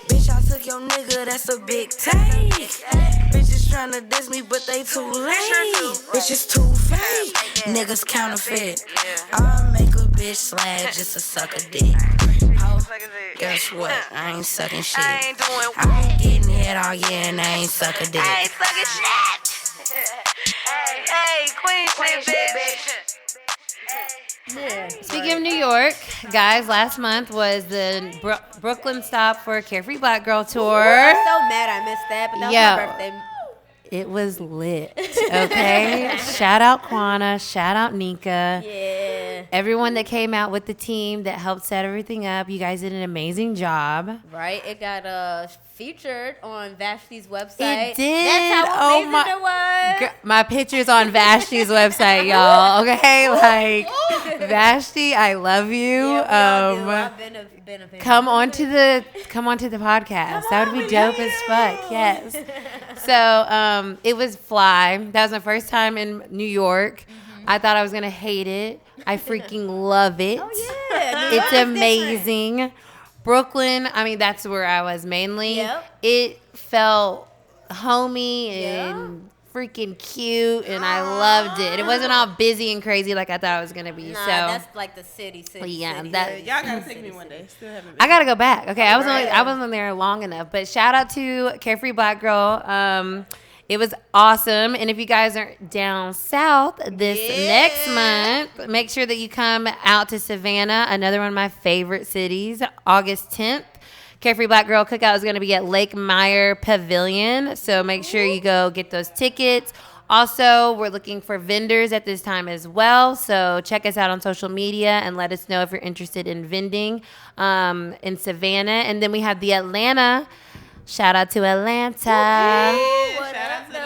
Bitch, I took your nigga, that's a big take. Bitches Niggas tryna diss me, but they too late. Bitches too fake. Niggas counterfeit. I'll make a bitch slap just to suck a dick. Oh, guess what? I ain't sucking shit. I ain't getting hit all year and I ain't suck a dick. I ain't sucking shit. Hey, queen shit, bitch. Yeah. Speaking of New York, guys, last month was the Brooklyn stop for Carefree Black Girl Tour. I'm so mad I missed that, but that was my birthday. It was lit. Okay. Shout out Quana. Shout out Nika. Yeah. Everyone that came out with the team that helped set everything up. You guys did an amazing job. Right? It got featured on Vashti's website. It did. That's how amazing it was. My picture's on Vashti's website, y'all. Okay? Like, Vashti, I love you. I've been a fan. Come on to the podcast. That would be dope as fuck. Yes. So it was fly. That was my first time in New York. I thought I was gonna hate it. I freaking love it. Oh yeah, it's amazing. Brooklyn. I mean, that's where I was mainly. Yep. It felt homey and freaking cute, and I loved it. It wasn't all busy and crazy like I thought it was gonna be. Nah, so that's like the city. Yeah, city. that Y'all gotta take me one day. Still haven't been. I gotta go back. Okay, I wasn't there long enough. But shout out to Carefree Black Girl. It was awesome. And if you guys are down south this next month, make sure that you come out to Savannah, another one of my favorite cities, August 10th. Carefree Black Girl Cookout is going to be at Lake Meyer Pavilion. So make sure you go get those tickets. Also, we're looking for vendors at this time as well. So check us out on social media and let us know if you're interested in vending in Savannah. And then we have the Atlanta. Shout out to Atlanta. Shout out to the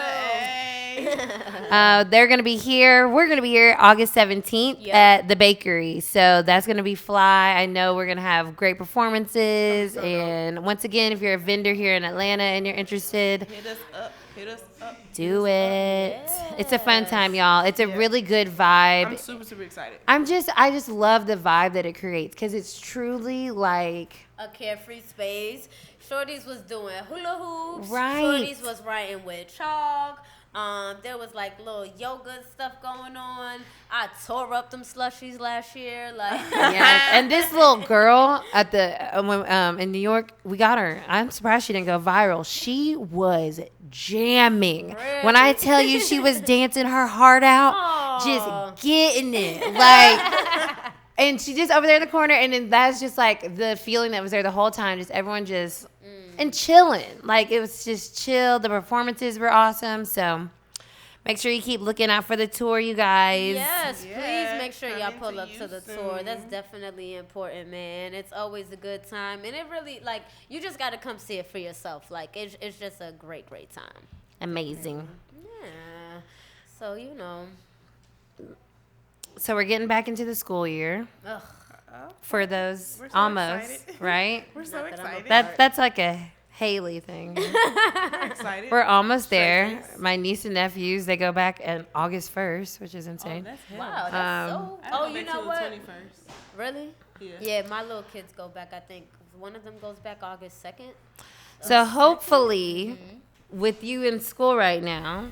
A. They're going to be here. We're going to be here August 17th at the bakery. So that's going to be fly. I know we're going to have great performances. And once again, if you're a vendor here in Atlanta and you're interested, Hit us up. do it. It's a fun time, y'all. It's a really good vibe. I'm super excited. I just love the vibe that it creates because it's truly like a carefree space. Shorties was doing hula hoops. Right. Shorties was writing with chalk. There was like little yoga stuff going on. I tore up them slushies last year. Like, yes. And this little girl at the in New York, we got her. I'm surprised she didn't go viral. She was jamming. Really? When I tell you she was dancing her heart out, just getting it. Like, and she just over there in the corner, and then that's just like the feeling that was there the whole time. Just everyone just and chilling. Like, it was just chill. The performances were awesome. So make sure you keep looking out for the tour, you guys. yes, please make sure y'all coming pull to up to you the soon. tour. That's definitely important, man. It's always a good time, and it really like you just got to come see it for yourself. Like, it's just a great time. Amazing. Yeah. So So we're getting back into the school year. Ugh. For those We're so almost, excited. right? We're so Not that I'm excited. That's like a Haley thing. We're excited. We're almost there. face. My niece and nephews, they go back on August 1st, which is Oh, insane. that's hell. Wow, that's I so. don't Oh, go you back know till what? The 21st. Really? Yeah. Yeah, my little kids go back. I think one of them goes back August 2nd. So hopefully, with you in school right now,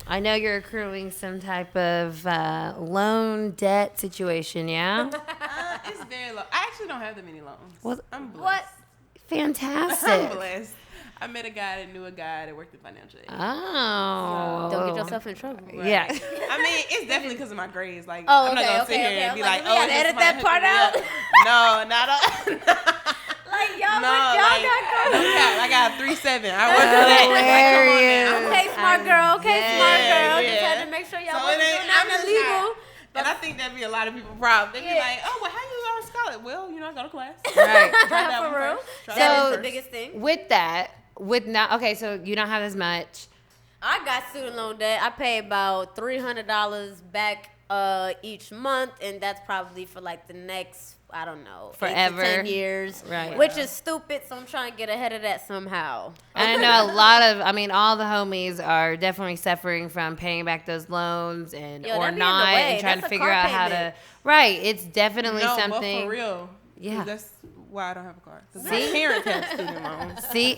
I know you're accruing some type of loan debt situation, yeah? It's very low. I actually don't have that many loans. Well, I'm blessed. What? Fantastic. I'm blessed. I met a guy that knew a guy that worked in financial aid. Oh. Don't get yourself in trouble. Yeah. I mean, it's definitely because of my grades. Like, Oh, I'm not okay, gonna sit okay, here okay. and I'm be like, like, we oh, gotta it's edit somebody that part hooking me up. No, not all. Like, y'all, No, but y'all like, not no going. cap. I got 3.7. I worked for that. Hilarious. Like, come on now. Okay, smart girl. Okay, smart girl. Just yeah. had to make sure y'all So wasn't it ain't- doing nothing I'm just illegal. And I think that'd be a lot of people's problem. They'd be Yeah. like, oh, well, how you on scholarship? Well, I go to class. Right. Try that For one real. first. Try That that is one the first. biggest thing. With that, okay, so you don't have as much. I got student loan debt. I pay about $300 back each month, and that's probably for like the next, I don't know, 8 Forever. to 10 years. Right. Which is stupid, so I'm trying to get ahead of that somehow. And I know a lot of, all the homies are definitely suffering from paying back those loans and Yo, or that be in the not, way. and trying That's to a figure car out how to. payment. right, it's definitely No, something. but for real. Yeah. That's why I don't have a car. Because my See? parents have student loans. See,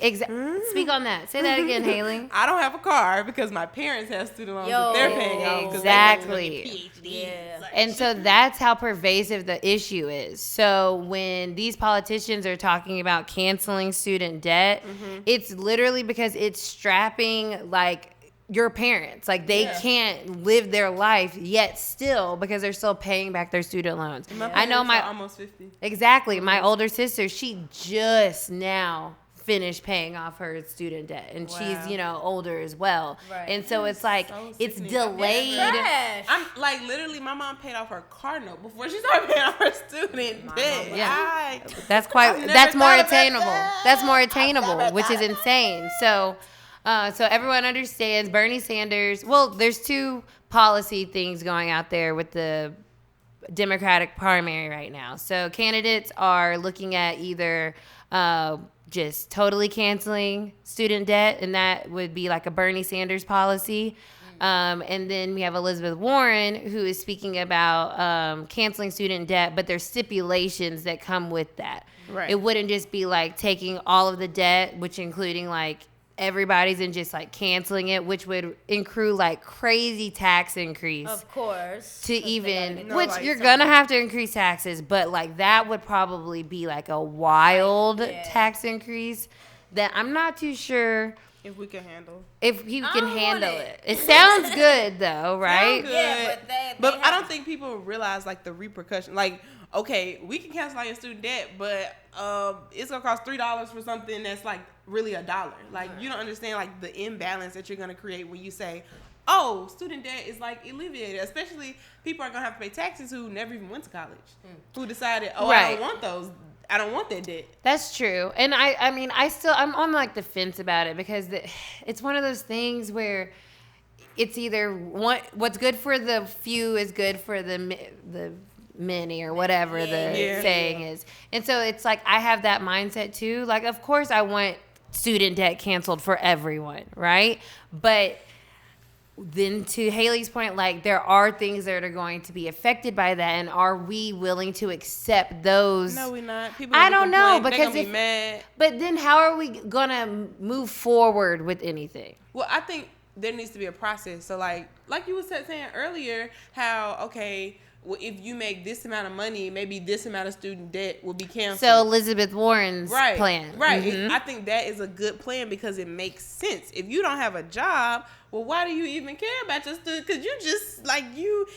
speak on that. Say that again, Haley. I don't have a car because my parents have student loans that they're paying off. 'Cause Exactly. they want to get PhDs. And so that's how pervasive the issue is. So when these politicians are talking about canceling student debt, it's literally because it's strapping like your parents. Like they can't live their life yet still because they're still paying back their student loans. I know my almost 50. Exactly. My older sister, she just now finished paying off her student debt, and she's older as well. Right. And so it's like it's sickening. delayed. Trash. I'm like literally, my mom paid off her car note before she started paying off her student debt. Yeah. Like, That's I've never that's more thought about attainable. that. That's more attainable, which is insane. So everyone understands Bernie Sanders. Well, there's two policy things going out there with the Democratic primary right now. So candidates are looking at either just totally canceling student debt, and that would be like a Bernie Sanders policy. And then we have Elizabeth Warren, who is speaking about canceling student debt, but there's stipulations that come with that. Right. It wouldn't just be like taking all of the debt, which including like everybody's, and just like canceling it, which would accrue like crazy tax increase. Of course. To even, No, which like you're some- gonna have to increase taxes, but like that would probably be like a wild tax increase that I'm not too sure if we can handle. if you I can don't handle want it. it. It sounds good though, right? Sound good. Yeah, but I don't think people realize like the repercussion. Like, okay, we can cancel out your student debt, but it's gonna cost $3 for something that's like really $1. Like, you don't understand like the imbalance that you're gonna create when you say, oh, student debt is like alleviated. Especially people are gonna have to pay taxes who never even went to college, who decided, oh, I Right. don't want those. I don't want that debt. That's true. And I mean, I'm on like the fence about it because it's one of those things where it's either what's good for the few is good for the many, or whatever the saying is. And so it's like I have that mindset too. Like, of course I want student debt canceled for everyone, right? But then to Haley's point, like there are things that are going to be affected by that, and are we willing to accept those? No, we're not. People I gonna don't know, complain. They because gonna be mad. But then how are we gonna move forward with anything? Well, I think there needs to be a process. So like you was saying earlier, how okay, well, if you make this amount of money, maybe this amount of student debt will be canceled. So Elizabeth Warren's plan. Right. Mhm. I think that is a good plan because it makes sense. If you don't have a job, well, why do you even care about your student? Because you just like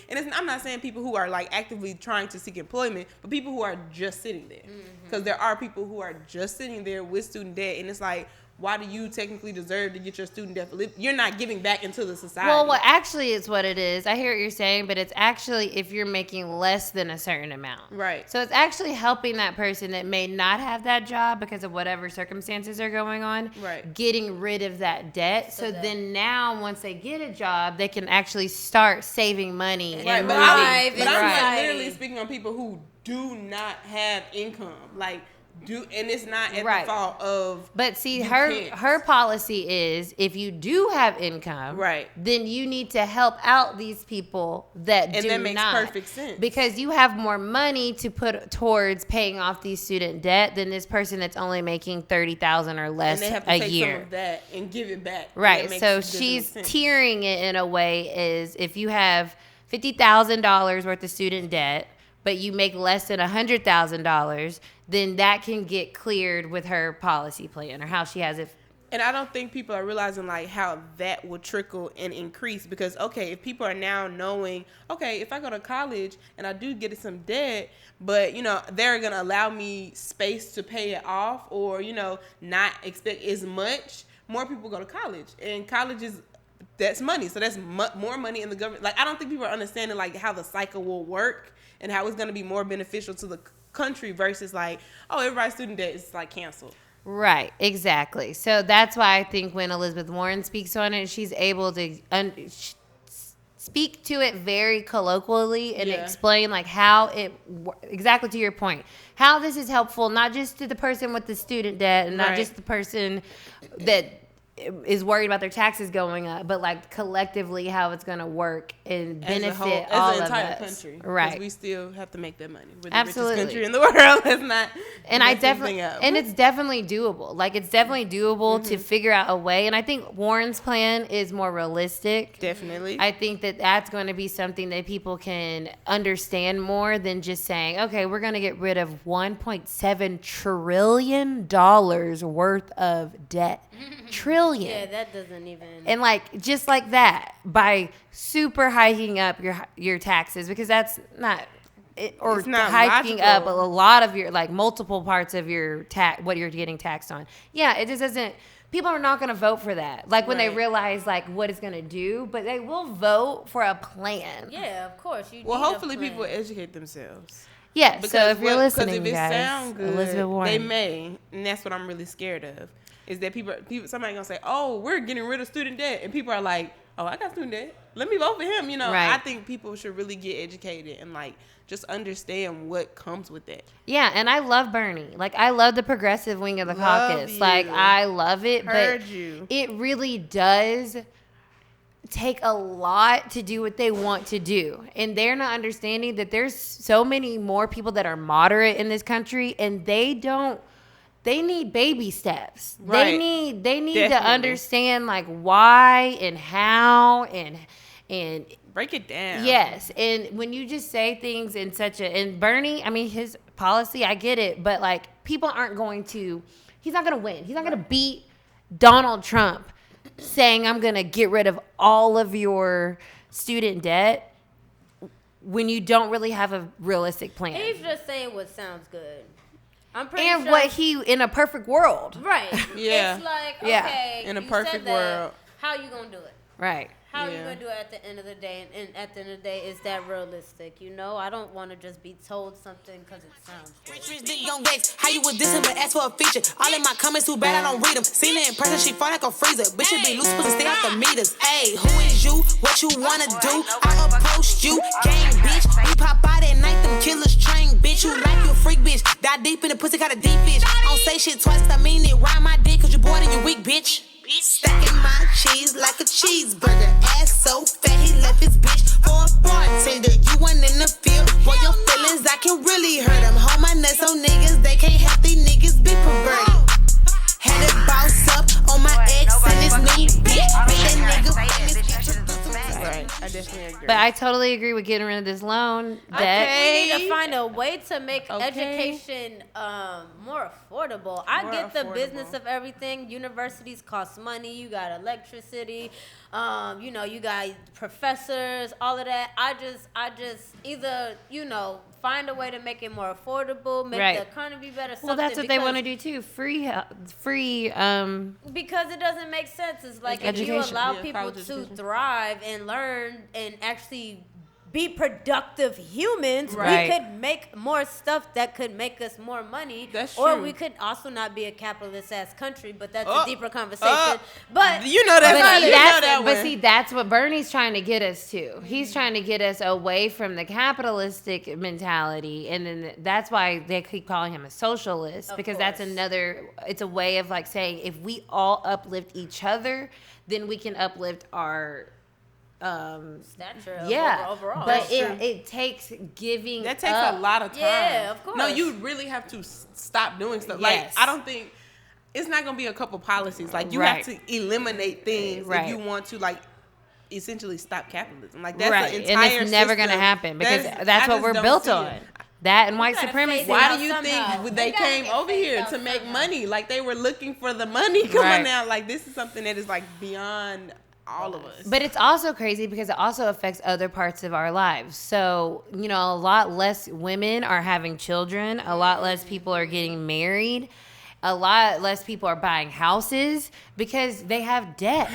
and I'm not saying people who are like actively trying to seek employment, but people who are just sitting there. Because there are people who are just sitting there with student debt, and it's like, why do you technically deserve to get your student debt? You're not giving back into the society. Well, actually it's what it is. I hear what you're saying, but it's actually if you're making less than a certain amount. Right. So it's actually helping that person that may not have that job because of whatever circumstances are going on. Right. Getting rid of that debt. So then now once they get a job, they can actually start saving money. Right, and but moving. I'm like Right. literally speaking on people who do not have income. Like, and it's not at Right. the fault of. But see, you her can't. policy is if you do have income, Right. then you need to help out these people that And do that makes not. perfect sense. Because you have more money to put towards paying off these student debt than this person that's only making $30,000 or less And they have to a take year. some of that and give it back. Right. That makes- So doesn't she's make sense. tiering it in a way is if you have $50,000 worth of student debt, but you make less than $100,000, then that can get cleared with her policy plan or how she has it. And I don't think people are realizing like how that will trickle and increase because, okay, if people are now knowing, okay, if I go to college and I do get some debt, but, they're going to allow me space to pay it off or, not expect as much, more people go to college. And college that's money. So that's more money in the government. Like, I don't think people are understanding like how the cycle will work and how it's going to be more beneficial to the country versus like, oh, everybody's student debt is like canceled. Right, exactly. So that's why I think when Elizabeth Warren speaks on it, she's able to speak to it very colloquially and explain like how exactly to your point, how this is helpful, not just to the person with the student debt and not just the person that is worried about their taxes going up, but like collectively how it's going to work and benefit all as an of entire us. country. Right. We still have to make that money. We're the Absolutely. richest country in the world. That's not. And I definitely, and it's definitely doable. Like it's definitely doable to figure out a way. And I think Warren's plan is more realistic. Definitely. I think that that's going to be something that people can understand more than just saying, okay, we're going to get rid of $1.7 trillion worth of debt. Trillion. Yeah, that doesn't even. And like just like that, by super hiking up your taxes, because that's not or It's not hiking logical. up a lot of your like multiple parts of your what you're getting taxed on. Yeah, it just doesn't. People are not going to vote for that. Like when they Right. realize like what it's going to do, but they will vote for a plan. Yeah, of course. Well, need a hopefully plan. people educate themselves. Yeah. So if you're listening, if it guys, sound good, Elizabeth Warren. they may, and that's what I'm really scared of. Is that people somebody gonna say, oh, we're getting rid of student debt, and people are like, oh, I got student debt, let me vote for him. You know, Right. I think people should really get educated and like just understand what comes with that. Yeah, and I love Bernie. Like I love the progressive wing of the Love caucus. you. Like I love it, Heard but you. it really does take a lot to do what they want to do. And they're not understanding that there's so many more people that are moderate in this country and they need baby steps. Right. They need Definitely. to understand like why and how and Break it down. yes. And when you just say things in such and Bernie, I mean his policy, I get it, but like people aren't going to he's not going to win. He's not going to beat Donald Trump saying I'm going to get rid of all of your student debt when you don't really have a realistic plan. He's just saying what sounds good. I'm pretty And sure. what he in a perfect world. Right. Yeah. It's like, Yeah. okay, In a you perfect said that. world. How you gonna do it? Right. How are you Yeah. gonna do it at the end of the day? And at the end of the day, is that realistic? You know, I don't want to just be told something because it sounds good. Rich dick, young Gates. How you with this but ask for a feature? All in my comments too bad I don't read them. Seen it in person, she fall like a freezer. Bitch, it be loose, pussy stay out the meters. Ayy, who is you? What you wanna do? I approached you, gang bitch. We pop out at night, them killers train, bitch. You like you a freak, bitch. Die deep in the pussy, got a deep bitch. Don't say shit twice, I mean it. Ride my dick, cause you bored and you weak, bitch. Stacking my cheese like a cheeseburger. Ass so fat, he left his bitch for a bartender. You went in the field, boy, your feelings, I can really hurt them. Hold my nuts on niggas, they can't have these niggas be perverted. Had to bounce up on my ex and his new bitch. Make that nigga Right. I definitely agree. But I totally agree with getting rid of this loan debt. We need to find a way to make Okay. education more affordable. I More get the affordable. business of everything. Universities cost money. You got electricity. You know, you got professors. All of that. I just either find a way to make it more affordable, make Right. the economy better. Well, that's what they want to do too. Free. Because it doesn't make sense. It's like if you Education. allow Yeah, people college to education. thrive and learn and actually be productive humans, Right. we could make more stuff that could make us more money. That's or true. we could also not be a capitalist ass country, but that's Oh, a deeper conversation. But you know that. But see, you know that one. that's what Bernie's trying to get us to. He's trying to get us away from the capitalistic mentality, and then that's why they keep calling him a socialist, Of because that's course. it's a way of like saying if we all uplift each other, then we can uplift our stature yeah. overall. But it takes giving That takes up. a lot of time. Yeah, of course. No, you really have to stop doing stuff. Yes. Like, I don't think it's not gonna be a couple policies. Like, you Right. have to eliminate things Right. if you want to, like, essentially stop capitalism. Like, that's right, the entire and it's never going to system. happen because That is- that's I what just we're don't built see on. it. That and white gotta supremacy. phase it Why out do you somehow. think They they gotta came get over phased here out to make somehow. money? Like, they were looking for the money coming Right. out. Like, this is something that is, like, beyond all of us. But it's also crazy because it also affects other parts of our lives. So, a lot less women are having children. A lot less people are getting married. A lot less people are buying houses because they have debt.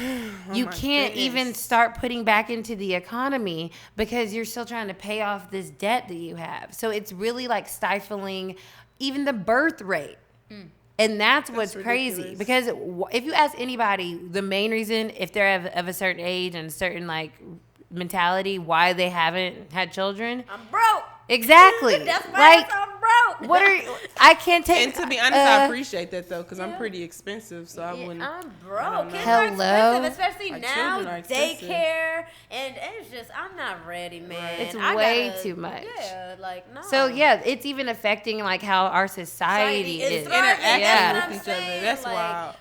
You my can't even goodness. start putting back into the economy because you're still trying to pay off this debt that you have. So it's really like stifling even the birth rate. And that's what's crazy ridiculous. because if you ask anybody, the main reason, if they're of a certain age and a certain like mentality, why they haven't had children, I'm broke. exactly. That's why Like I'm broke. What are I can't take. And to be honest, I appreciate that though, because I'm pretty expensive, so I wouldn't. I'm broke. Kids Hello? are expensive, especially Like, now. children are expensive. Daycare, and it's just I'm not ready, man. It's I way gotta- too much. Yeah, like no. So yeah, it's even affecting like how our society is. thriving. Interacting Yeah. That's what with I'm each other. saying. That's like, wild.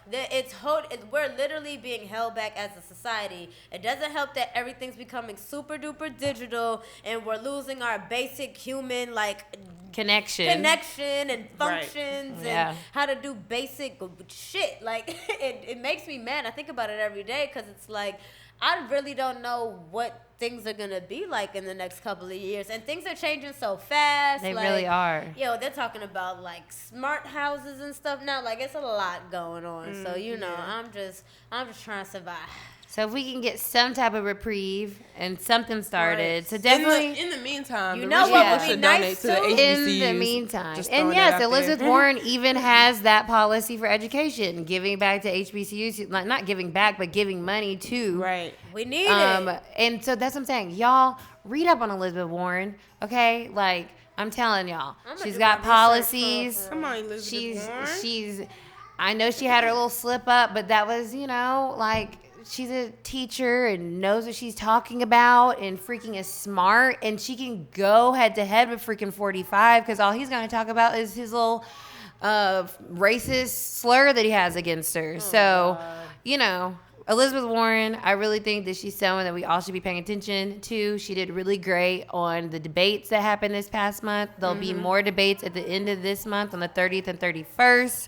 We're literally being held back as a society. It doesn't help that everything's becoming super duper digital, and we're losing our basic human like Connection and Right. functions Yeah. and how to do basic shit. Like it makes me mad. I think about it every day because it's like I really don't know what things are gonna be like in the next couple of years, and things are changing so fast. They like, really are. Yo, they're talking about like smart houses and stuff now. Like it's a lot going on. So you know, I'm just trying to survive. So if we can get some type of reprieve and something started, Right. so definitely In the meantime, You the know rich what people would be should nice donate to the too? HBCUs. in the meantime. Just And throwing yes, that out Elizabeth there. Warren even has that policy for education, giving back to HBCUs, like not giving back, but giving money to. Right. We need it. And so that's what I'm saying. Y'all read up on Elizabeth Warren, okay? Like I'm telling y'all, I'ma she's do got my research policies. Come on, Elizabeth Warren. She's I know she had her little slip up, but that was, like she's a teacher and knows what she's talking about and freaking is smart, and she can go head to head with freaking 45 because all he's going to talk about is his little racist slur that he has against her. Elizabeth Warren, I really think that she's someone that we all should be paying attention to. She did really great on the debates that happened this past month. There'll be more debates at the end of this month on the 30th and 31st.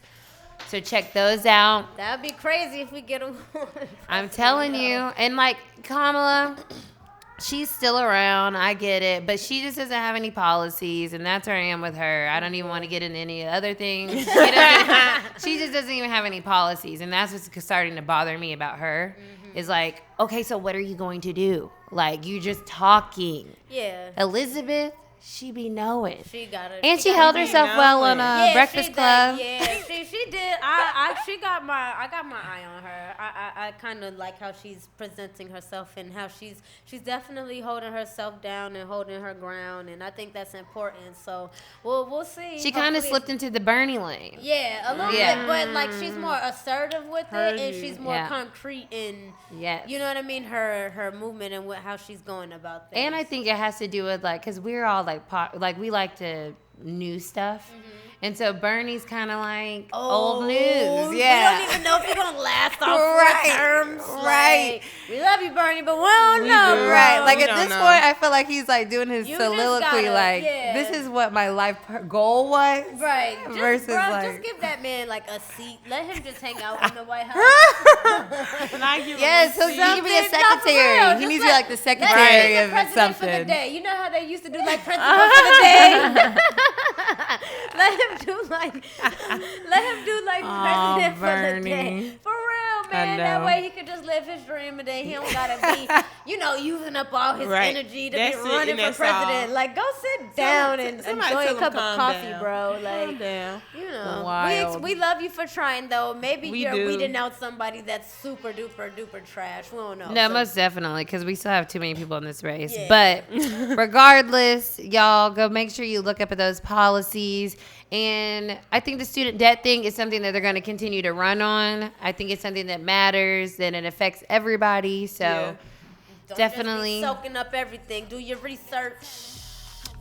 So check those out. That'd be crazy if we get them. I'm telling you. And like Kamala, she's still around. I get it. But she just doesn't have any policies. And that's where I am with her. I don't even want to get into any other things. She just doesn't even have any policies. And that's what's starting to bother me about her. Is like, okay, so what are you going to do? Like, you just talking. Yeah. Elizabeth, she be knowing. She got it. And she held herself well on Breakfast Club. She did. I got my eye on her. I kind of like how she's presenting herself and how she's definitely holding herself down and holding her ground, and I think that's important. So we'll see. She kind of slipped into the Bernie lane. Yeah, a little bit, but like she's more assertive with it, and she's more Yeah. concrete in. Yes. You know what I mean? Her movement and how she's going about things. And I think it has to do with because we're all like we like to new stuff. And so Bernie's kind of like old news. Yeah. We don't even know if you're going to last off Right, terms. right. Like, we love you, Bernie, but we don't know, bro. Right. Like We at don't this know. point, I feel like he's like doing his You just soliloquy. gotta- yeah. This is what my life goal was. Right. Just, Versus bro, like. just give that man like a seat. Let him just hang out in the White House. Can I give Yes, him he a can be a Something. No, for real. secretary. He Just needs to be like the Let secretary him of be the president for the something. day. You know how they used to do like president for the day? Let him do like president for the Bernie. day. For real, man. That know. way he could just live his dream and then he don't gotta be, using up all his Right. energy to That's be it, running and for that's president. all. Like, go sit down and somebody enjoy tell a him cup of calm coffee, down. bro. Calm Like, down. Wild. we love you for trying though. Maybe We we do. denounce somebody that's super duper duper trash. We don't know. No, So- most definitely, because we still have too many people in this race. Yeah. But regardless, y'all go make sure you look up at those policies. And I think the student debt thing is something that they're going to continue to run on. I think it's something that matters and it affects everybody. So Yeah. Don't definitely. just be soaking up everything. Do your research.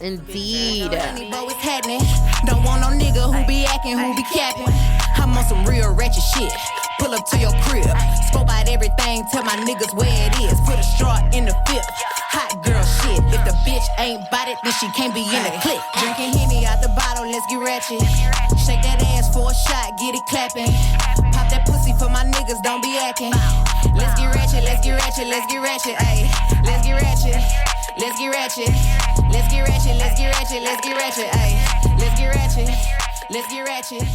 Indeed. But what's happening? Don't want no nigga who be acting, who be capping. I'm on some real ratchet shit. Pull up to your crib. Spoke out everything, tell my niggas where it is. Put a straw in the fifth. Hot girl shit. If the bitch ain't bout it, then she can't be in the clique. Drinking Henny out the bottle, let's get ratchet. Shake that ass for a shot, get it clapping. Pop that pussy for my niggas, don't be acting. Let's get ratchet, let's get ratchet, let's get ratchet, ayy. Let's get ratchet, let's get ratchet. Let's get ratchet, let's get ratchet, let's get ratchet, ayy. Let's get ratchet, let's get ratchet.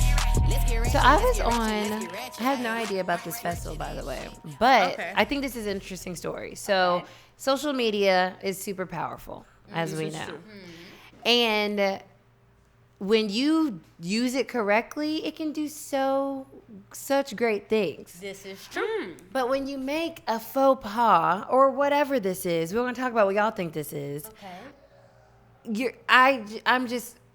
Let's get ratchet. So I was let's get ratchet, on, let's get ratchet, I had no ayy. idea about this festival, by the way, but Okay. I think this is an interesting story. So social media is super powerful, as we know. And when you use it correctly, it can do such great things. This is true. But when you make a faux pas or whatever this is, we're going to talk about what y'all think this is. Okay.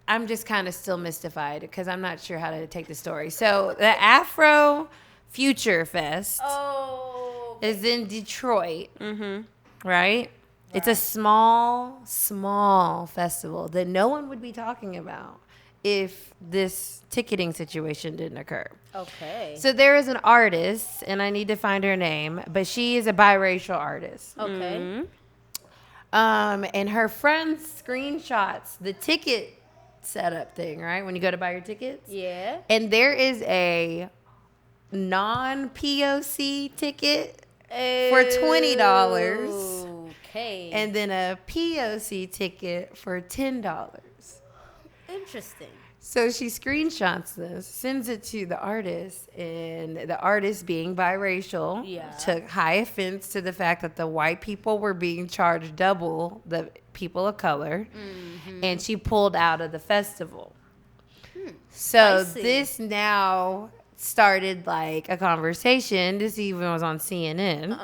I'm just kind of still mystified because I'm not sure how to take the story. So the Afro Future Fest is in Detroit, right? It's a small festival that no one would be talking about if this ticketing situation didn't occur. Okay. So there is an artist, and I need to find her name, but she is a biracial artist. Okay. And her friend screenshots the ticket setup thing, right? When you go to buy your tickets. Yeah. And there is a non-POC ticket for $20. Okay. And then a POC ticket for $10. Interesting. So she screenshots this, sends it to the artist, and the artist, being biracial, took high offense to the fact that the white people were being charged double the people of color, and she pulled out of the festival. So this now started like a conversation. This even was on CNN.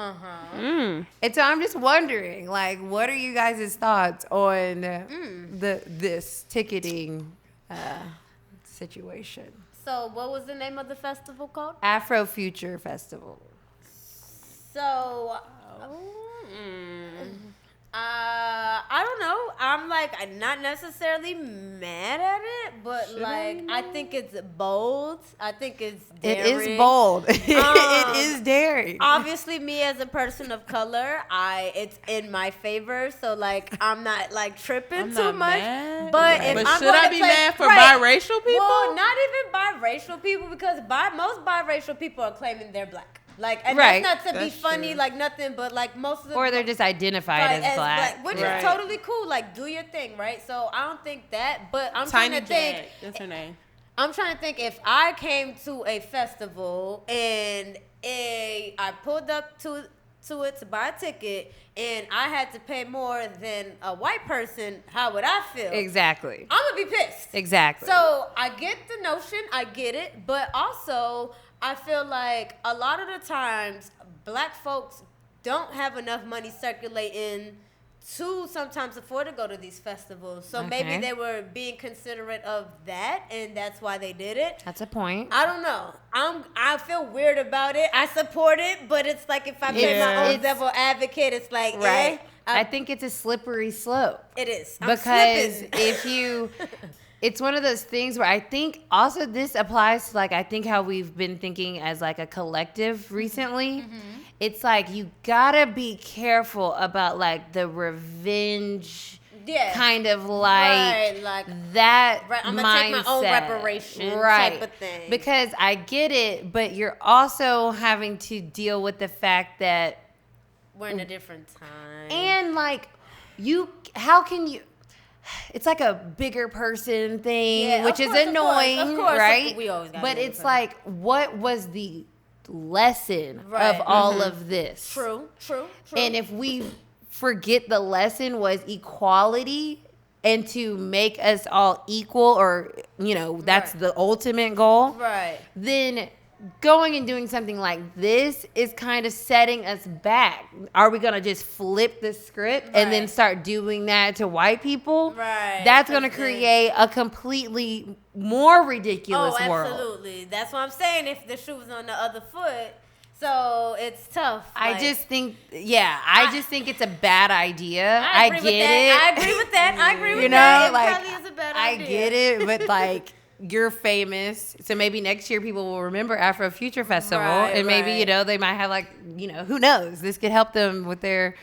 And so I'm just wondering, like, what are you guys' thoughts on this ticketing situation? So what was the name of the festival called? Afro Future Festival. So, I don't know. I'm not necessarily mad at it, but I think it's bold. I think it's daring. It is bold. It is daring. Obviously, me as a person of color, it's in my favor. So I'm not tripping too much. Mad. But if I'm should I be mad for biracial people? Well, not even biracial people, because most biracial people are claiming they're black. And Right. that's not to be That's funny, true. nothing, but most of the Or they're just identified as black. which Right. is totally cool. Do your thing, right? So I don't think that, but I'm Tiny trying to think. Jack. That's her name. I'm trying to think if I came to a festival and I pulled up to it to buy a ticket and I had to pay more than a white person, how would I feel? Exactly. I'm gonna be pissed. Exactly. So I get the notion, I get it, but also I feel like a lot of the times black folks don't have enough money circulating to sometimes afford to go to these festivals. So maybe they were being considerate of that, and that's why they did it. That's a point. I don't know. I feel weird about it. I support it, but it's like if I play my own devil advocate, it's like, Right. I think it's a slippery slope. It is. I'm Because slipping. if you, it's one of those things where I think also this applies to I think how we've been thinking as a collective recently. It's you gotta be careful about the revenge kind of Right, that right, I'm mindset. gonna take my own reparation type of thing. Because I get it, but you're also having to deal with the fact that we're in a different time. and how can you, it's a bigger person thing, which is annoying, of course, right? we always gotta but be it's different. what was the lesson Right. of all of this? True. And if we forget the lesson was equality and to make us all equal, or that's the ultimate goal, Right. then going and doing something like this is kind of setting us back. Are we gonna just flip the script and then start doing that to white people? Right. That's gonna create a completely more ridiculous world. Absolutely. That's what I'm saying. If the shoe was on the other foot, so it's tough. I just think it's a bad idea. I agree get with that. it. I agree with that. I agree with You that. know, It probably is a bad I idea. get it, but you're famous, so maybe next year people will remember Afro Future Festival, Right, and maybe right. they might have who knows, this could help them with their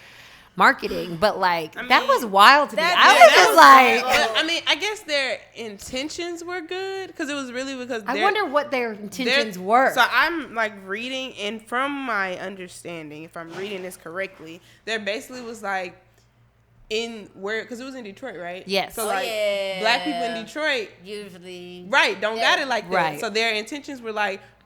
marketing. But that was wild to me. that- I yeah, was that just was But, I guess their intentions were good because it was really because I wonder what their intentions were. So I'm reading, and from my understanding, if I'm reading this correctly, there basically was because it was in Detroit, right? Yes. So yeah. black people in Detroit, Usually. right, don't got it like that. Right. So their intentions were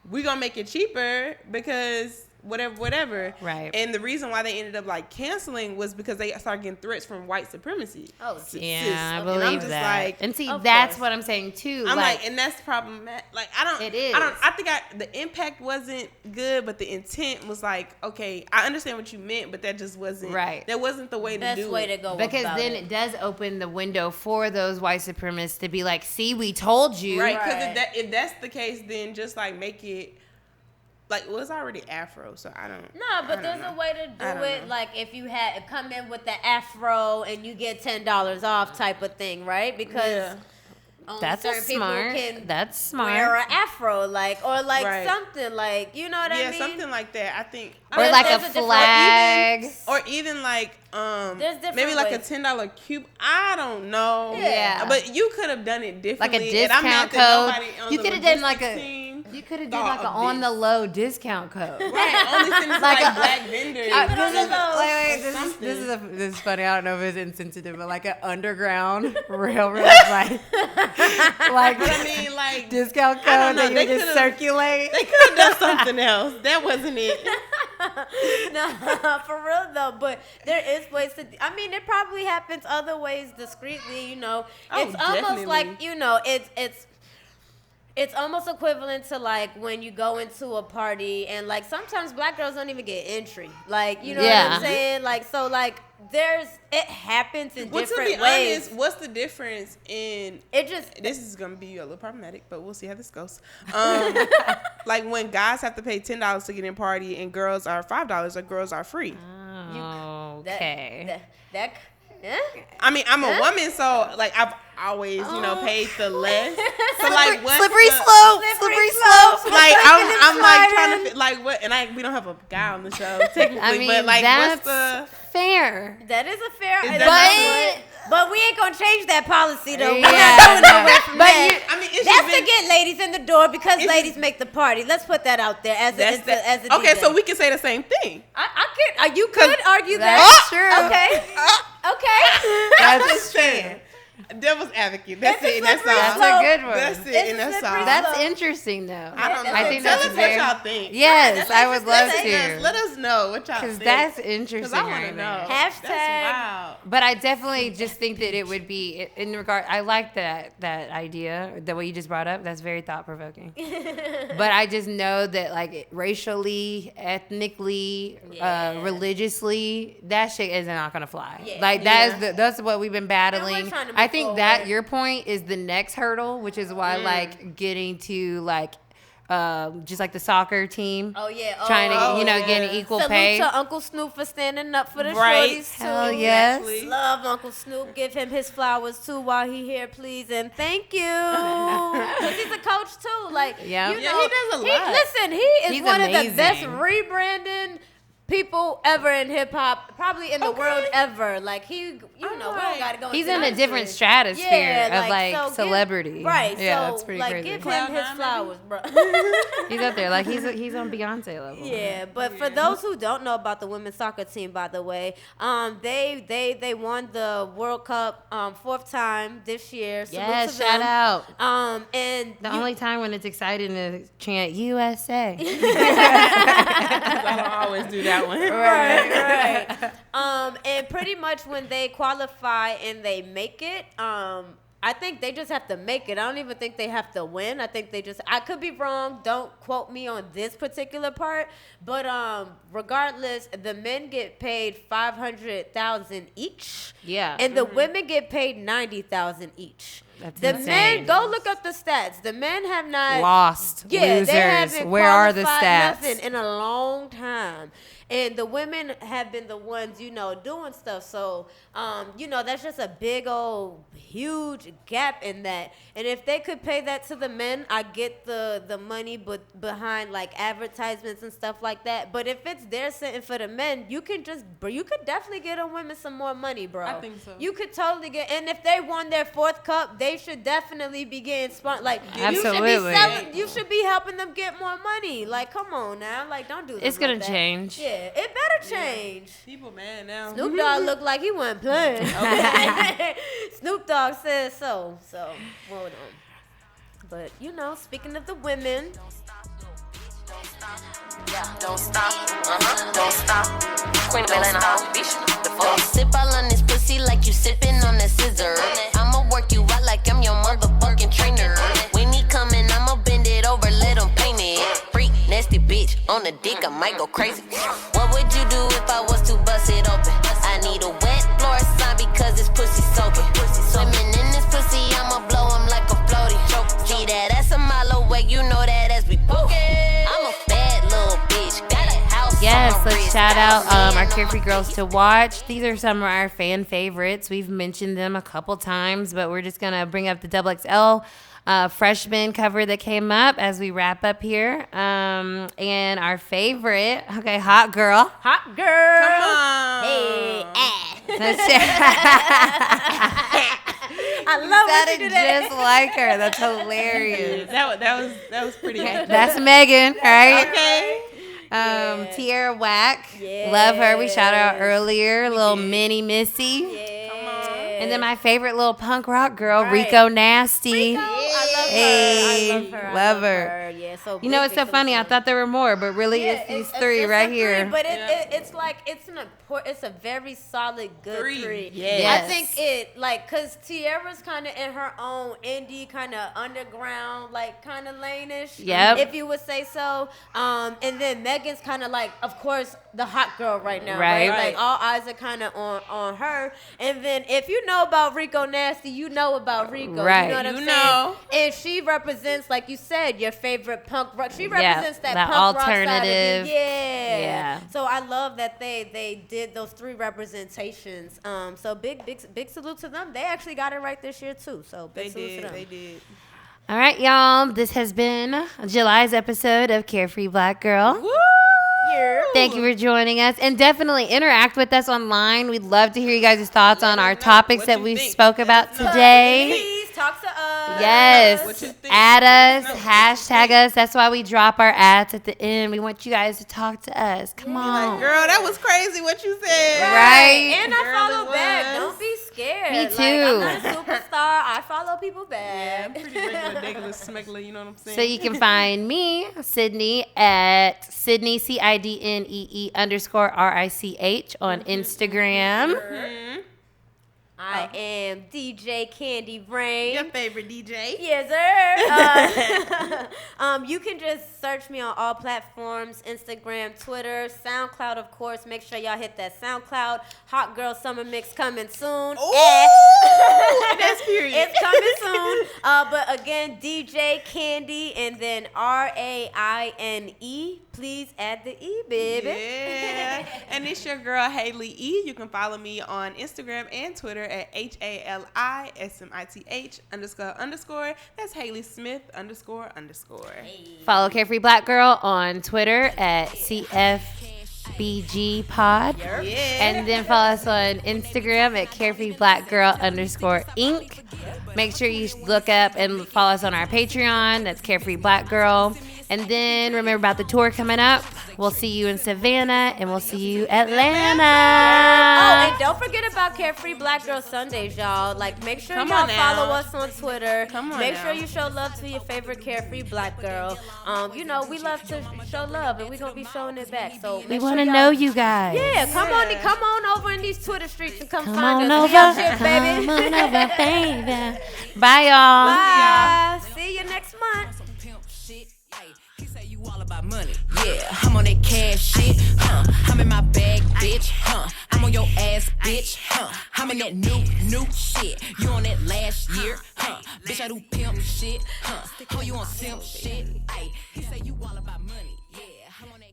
we're gonna make it cheaper because whatever. Right. And the reason why they ended up like canceling was because they started getting threats from white supremacy. Oh, Yeah, I and believe I'm just that. like, and see, of that's course. what I'm saying too. I'm like, and that's problematic. Like, I don't. It is. I think the impact wasn't good, but the intent was like, okay, I understand what you meant, but that just wasn't right. That wasn't the way to Best do way it. to go Because about then it does open the window for those white supremacists to be like, see, we told you. Right, because Right. if that's the case, then just like make it like, well, it's already Afro, so I don't. No, but I there's don't a way to I do don't it. know. Like if you had come in with the afro and you get $10 off type of thing, right? Because Yeah. only That's a certain people smart. can That's smart. wear an afro, like or like Right. something like you know what I Yeah, mean? something like that. I think. Or There's- like a there's a different- flag. Or even like There's different maybe like ways. a $10 cube. I don't know. Yeah. But you could have done it Like a differently. and I'm discount not that code. nobody on You the could have done like logistics a. team You could have done thought like a of on this. the low discount code. Right, only send it to Like like a- black vendors. This is funny. I don't know if it's insensitive, but like an underground railroad, like But I mean, like, discount I code don't know, that you they just could've- circulate. they could have done something else. That wasn't it. No, for real though. But there is ways to. I mean, it probably happens other ways discreetly. You know, Oh, it's almost definitely. like it's almost equivalent to like when you go into a party and like sometimes black girls don't even get entry. Like you know what Yeah. I'm saying? Like so like it happens in Well, to different be ways. honest, what's the difference in? It just This is gonna be a little problematic, but we'll see how this goes. Like when guys have to pay $10 to get in party, and girls are $5, or girls are free. Okay. that I mean, I'm a Huh? woman, so like I've always, paid the less. So like, what's Slippery the- slope. Slippery slope. Like I'm like trying to like what, and we don't have a guy on the show technically, I mean, but like that's what's the? fair. That is a fair. Is but, that but we ain't gonna change that policy though. We're Yeah, not going no. nowhere from But that. I mean, it's That's just to been- get ladies in the door because It's ladies just- make the party. Let's put that out there as That's a, as a okay, DJ. so we can say the same thing. I can. You could argue that. That's true. Okay. Okay. That's just saying. Devil's advocate. That's It's a it. And that's slippery all. That's a good one. That's it. It's And a that's slippery all. That's slope. interesting, though. I don't know. I think Tell that's us very. what y'all think. Yes, I would love Let us- to. Let us know what y'all Because think. that's interesting. Because I want to right know. there. Hashtag- That's wild. But I definitely just think that it would be in regard. I like that idea, the way you just brought up. That's very thought provoking. But I just know that like racially, ethnically, religiously, that shit is not gonna fly. Yeah. Like that's what we've been battling. trying to I move think that forward. your point is the next hurdle, which is why like getting to like just like the soccer team. Oh yeah. Trying to yeah. get an equal Salute pay. to Uncle Snoop for standing up for the Right. shorties too. Hell yes. Exactly. Love Uncle Snoop. Give him his flowers too while he here, please, and thank you. 'Cause he's a coach too. Like, Yeah. you Yeah, know, he does a lot. Listen, he is He's one of the best amazing. rebranding people ever in hip hop, probably in the world ever. Like we don't gotta go. He's into in a that different shit. stratosphere of like so give- celebrity. right? Yeah, so that's pretty like, crazy. give Cloud him his nine, flowers, bro. He's up there, like he's on Beyonce level. Yeah, but for those who don't know about the women's soccer team, by the way, they won the World Cup 4th time this year. Salute Yes, to shout them. out. And The only time when it's exciting to chant USA. I don't always do that one. right. And pretty much when they qualify and they make it, I think they just have to make it. I don't even think they have to win. I think I could be wrong. Don't quote me on this particular part. But regardless, the men get paid $500,000 each. Yeah. And the women get paid $90,000 each. That's the insane. men, go look up the stats. The men have not Lost. Yeah, Losers. they haven't Where are the qualified stats? nothing in a long time. And the women have been the ones, doing stuff. So, that's just a big old, huge gap in that. And if they could pay that to the men, I get the money but behind like advertisements and stuff like that. But if it's there sitting for the men, you could definitely get on women some more money, bro. I think so. You could totally get, and if they won their 4th cup, they should definitely be getting like Absolutely. you should be helping them get more money. Like, come on now, like don't do this. It's gonna like that. change. Yeah, it better change. People mad now. Snoop Dogg looked like he wasn't playing. Snoop Dogg said so. So hold on. But speaking of the women, Don't stop, don't stop. Queen of Atlanta, bitch. The fuck? Sip all on this pussy like you sipping on that scissor. I'ma work you out like I'm your motherfucking trainer. When he coming, I'ma bend it over, let him paint it. Freak, nasty bitch, on the dick, I might go crazy. What would you do if I was to bust it open? I need a wet floor sign because this pussy soaking. Swimming in this pussy, I'ma blow him like a floaty. See that ass a mile away, you know that ass be poking. I'm a bad little bitch, got a house. Yes, let's shout out our Carefree Girls to Watch. These are some of our fan favorites. We've mentioned them a couple times, but we're just going to bring up the XXL freshman cover that came up as we wrap up here. And our favorite, okay, Hot Girl. Hot girl. Come on. Hey, I love when That you is do that. just like her. That's hilarious. That was pretty good. That's Megan, right? Okay. Tierra Whack. Yes. Love her. We shouted out earlier. Little mini Missy. Come on. And then my favorite little punk rock girl, Right. Rico Nasty. I love Hey, her. I love her. love her. Yeah, so You know, big, it's so big funny. I salute. thought there were more, but really Yeah, it's these three right a here. Three, but it's like it's a very solid good three. Yes. I think it cause Tierra's kind of in her own indie kind of underground kind of lane-ish. Yep. If you would say so. And then Megan's kind of of course the hot girl right now. Right. Right. Like all eyes are kind of on her. And then if you know about Rico Nasty, you know about Rico. Right. You know what I'm You saying? know. And she represents, like you said, your favorite punk rock. She represents that that punk alternative. rock side of you. Yeah. Yeah. So I love that they did those three representations. So big salute to them. They actually got it right this year too. So big salute to them. They did. All right, y'all. This has been July's episode of Carefree Black Girl. Woo! Yeah. Thank you for joining us, and definitely interact with us online. We'd love to hear you guys' thoughts on our us know topics what that you we think. spoke about today. Please talk to us. Yes, What you think. add us, Let us know. hashtag us. That's why we drop our ads at the end. We want you guys to talk to us. Come on. Girl, that was crazy what you said. Right. And I Girl, follow it back. was. Don't be scared. Me Like, too. I'm not a superstar. I follow people Yeah, back. I'm pretty regular smuggler, you know what I'm saying? So you can find me, Sydney, at Sydney, CIDNEE _RICH on Instagram. I am DJ Candy Rain. Your favorite DJ. Yes, sir. You can just search me on all platforms: Instagram, Twitter, SoundCloud, of course. Make sure y'all hit that SoundCloud. Hot Girl Summer Mix coming soon. That's period. It's coming soon. But again, DJ Candy and then RAINE. Please add the E, baby. Yeah. And it's your girl, Haley E. You can follow me on Instagram and Twitter at HALISMITH __. That's Haley Smith __. Follow Carefree Black Girl on Twitter at CFBG Pod. Yeah. And then follow us on Instagram at Carefree Black Girl _Inc. Make sure you look up and follow us on our Patreon. That's Carefree Black Girl. And then remember about the tour coming up. We'll see you in Savannah and we'll see you Atlanta. Oh, and don't forget about Carefree Black Girl Sundays, y'all. Make sure Come y'all on now. follow us on Twitter. Come on Make now. sure you show love to your favorite Carefree Black Girl. We love to show love, and we're gonna be showing it back. So We want to know you guys. Yeah, come on over in these Twitter streets and come Come find on us. over. We out here, baby. Come on over, baby. Bye, y'all. Bye. See you next month. He say you all about money. Yeah, I'm on that cash shit, I'm in my bag, bitch, I'm on your ass, bitch, I'm in that new shit. You on that last year, bitch, I do pimp shit, oh, you on simp shit. Ay, he say you all about money. Yeah, I'm on that